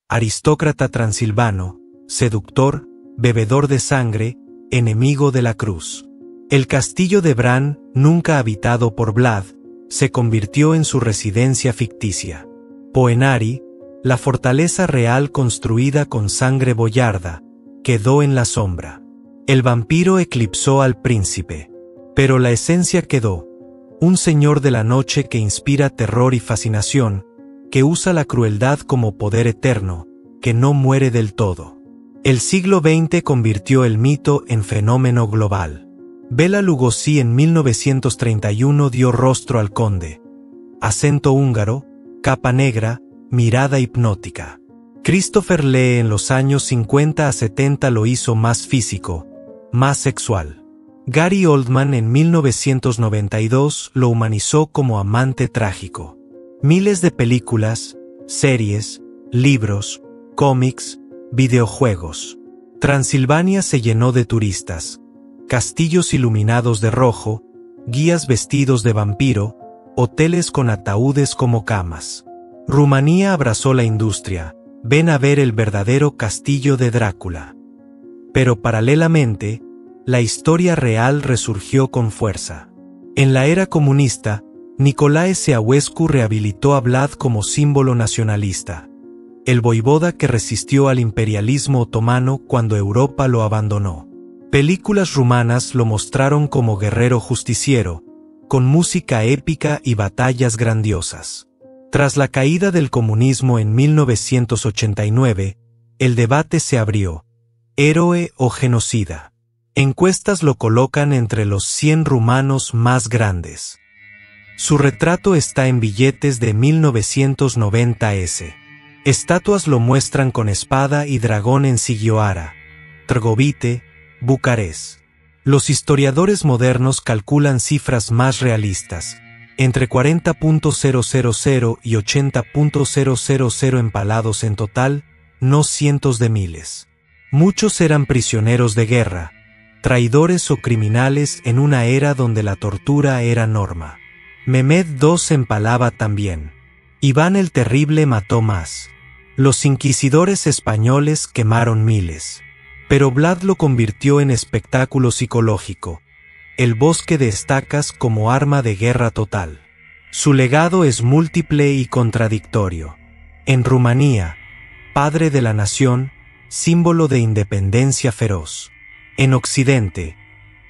aristócrata transilvano, seductor, bebedor de sangre, enemigo de la cruz. El castillo de Bran, nunca habitado por Vlad, se convirtió en su residencia ficticia. Poenari, la fortaleza real construida con sangre boyarda, quedó en la sombra. El vampiro eclipsó al príncipe, pero la esencia quedó: un señor de la noche que inspira terror y fascinación, que usa la crueldad como poder eterno, que no muere del todo. El siglo XX convirtió el mito en fenómeno global. Bela Lugosi en 1931 dio rostro al conde. Acento húngaro, capa negra, mirada hipnótica. Christopher Lee en los años 50 a 70 lo hizo más físico, más sexual. Gary Oldman en 1992 lo humanizó como amante trágico. Miles de películas, series, libros, cómics, videojuegos. Transilvania se llenó de turistas, castillos iluminados de rojo, guías vestidos de vampiro, hoteles con ataúdes como camas. Rumanía abrazó la industria, ven a ver el verdadero castillo de Drácula. Pero paralelamente, la historia real resurgió con fuerza. En la era comunista, Nicolae Ceausescu rehabilitó a Vlad como símbolo nacionalista. El voivoda que resistió al imperialismo otomano cuando Europa lo abandonó. Películas rumanas lo mostraron como guerrero justiciero, con música épica y batallas grandiosas. Tras la caída del comunismo en 1989, el debate se abrió: ¿héroe o genocida? Encuestas lo colocan entre los 100 rumanos más grandes. Su retrato está en billetes de 1990s. Estatuas lo muestran con espada y dragón en Sigioara, Târgoviște, Bucarest. Los historiadores modernos calculan cifras más realistas, entre 40.000 y 80.000 empalados en total, no cientos de miles. Muchos eran prisioneros de guerra, traidores o criminales en una era donde la tortura era norma. Mehmed II se empalaba también. Iván el Terrible mató más. Los inquisidores españoles quemaron miles. Pero Vlad lo convirtió en espectáculo psicológico, el bosque de estacas como arma de guerra total. Su legado es múltiple y contradictorio. En Rumanía, padre de la nación, símbolo de independencia feroz. En Occidente,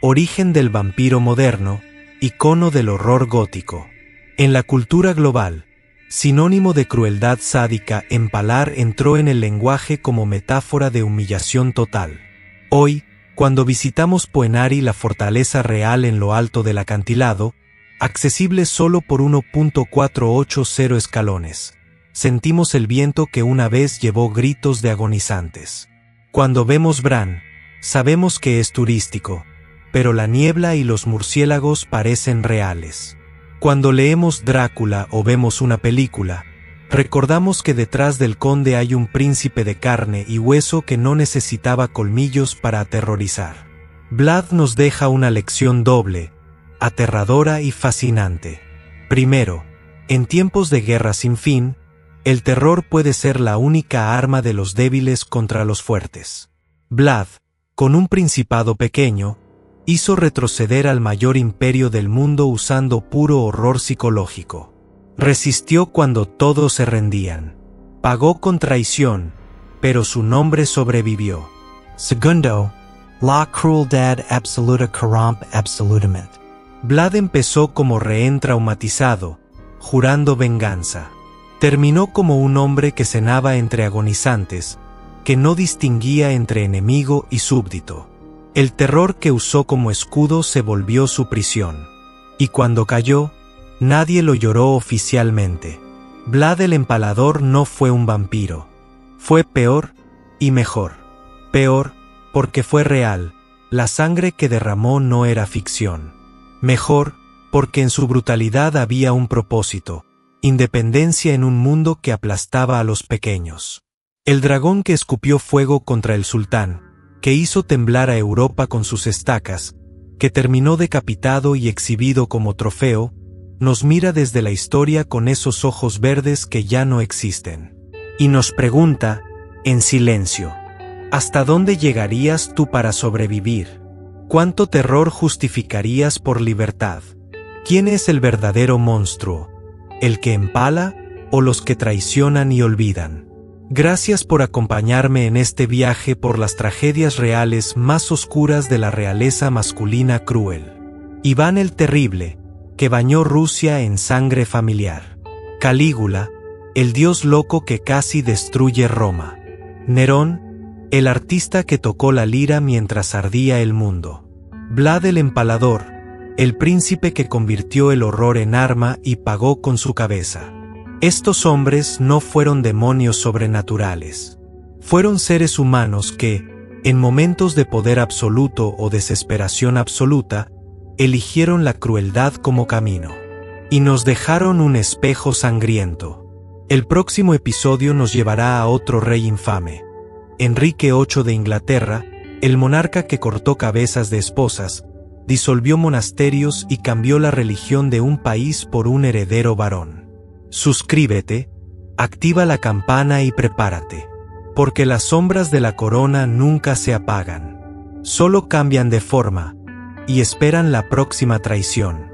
origen del vampiro moderno, icono del horror gótico. En la cultura global, sinónimo de crueldad sádica, empalar entró en el lenguaje como metáfora de humillación total. Hoy, cuando visitamos Puenari, la fortaleza real en lo alto del acantilado, accesible solo por 1.480 escalones, sentimos el viento que una vez llevó gritos de agonizantes. Cuando vemos Bran, sabemos que es turístico, pero la niebla y los murciélagos parecen reales. Cuando leemos Drácula o vemos una película, recordamos que detrás del conde hay un príncipe de carne y hueso que no necesitaba colmillos para aterrorizar. Vlad nos deja una lección doble, aterradora y fascinante. Primero, en tiempos de guerra sin fin, el terror puede ser la única arma de los débiles contra los fuertes. Vlad, con un principado pequeño, hizo retroceder al mayor imperio del mundo usando puro horror psicológico. Resistió cuando todos se rendían. Pagó con traición, pero su nombre sobrevivió. Segundo, la crueldad absoluta corrompe absolutamente. Vlad empezó como rehén traumatizado, jurando venganza. Terminó como un hombre que cenaba entre agonizantes, que no distinguía entre enemigo y súbdito. El terror que usó como escudo se volvió su prisión. Y cuando cayó, nadie lo lloró oficialmente. Vlad el Empalador no fue un vampiro. Fue peor y mejor. Peor, porque fue real. La sangre que derramó no era ficción. Mejor, porque en su brutalidad había un propósito: independencia en un mundo que aplastaba a los pequeños. El dragón que escupió fuego contra el sultán, que hizo temblar a Europa con sus estacas, que terminó decapitado y exhibido como trofeo, nos mira desde la historia con esos ojos verdes que ya no existen. Y nos pregunta, en silencio: ¿hasta dónde llegarías tú para sobrevivir? ¿Cuánto terror justificarías por libertad? ¿Quién es el verdadero monstruo? ¿El que empala o los que traicionan y olvidan? Gracias por acompañarme en este viaje por las tragedias reales más oscuras de la realeza masculina cruel. Iván el Terrible, que bañó Rusia en sangre familiar. Calígula, el dios loco que casi destruye Roma. Nerón, el artista que tocó la lira mientras ardía el mundo. Vlad el Empalador, el príncipe que convirtió el horror en arma y pagó con su cabeza. Estos hombres no fueron demonios sobrenaturales. Fueron seres humanos que, en momentos de poder absoluto o desesperación absoluta, eligieron la crueldad como camino. Y nos dejaron un espejo sangriento. El próximo episodio nos llevará a otro rey infame. Enrique VIII de Inglaterra, el monarca que cortó cabezas de esposas, disolvió monasterios y cambió la religión de un país por un heredero varón. Suscríbete, activa la campana y prepárate. Porque las sombras de la corona nunca se apagan. Solo cambian de forma y esperan la próxima traición.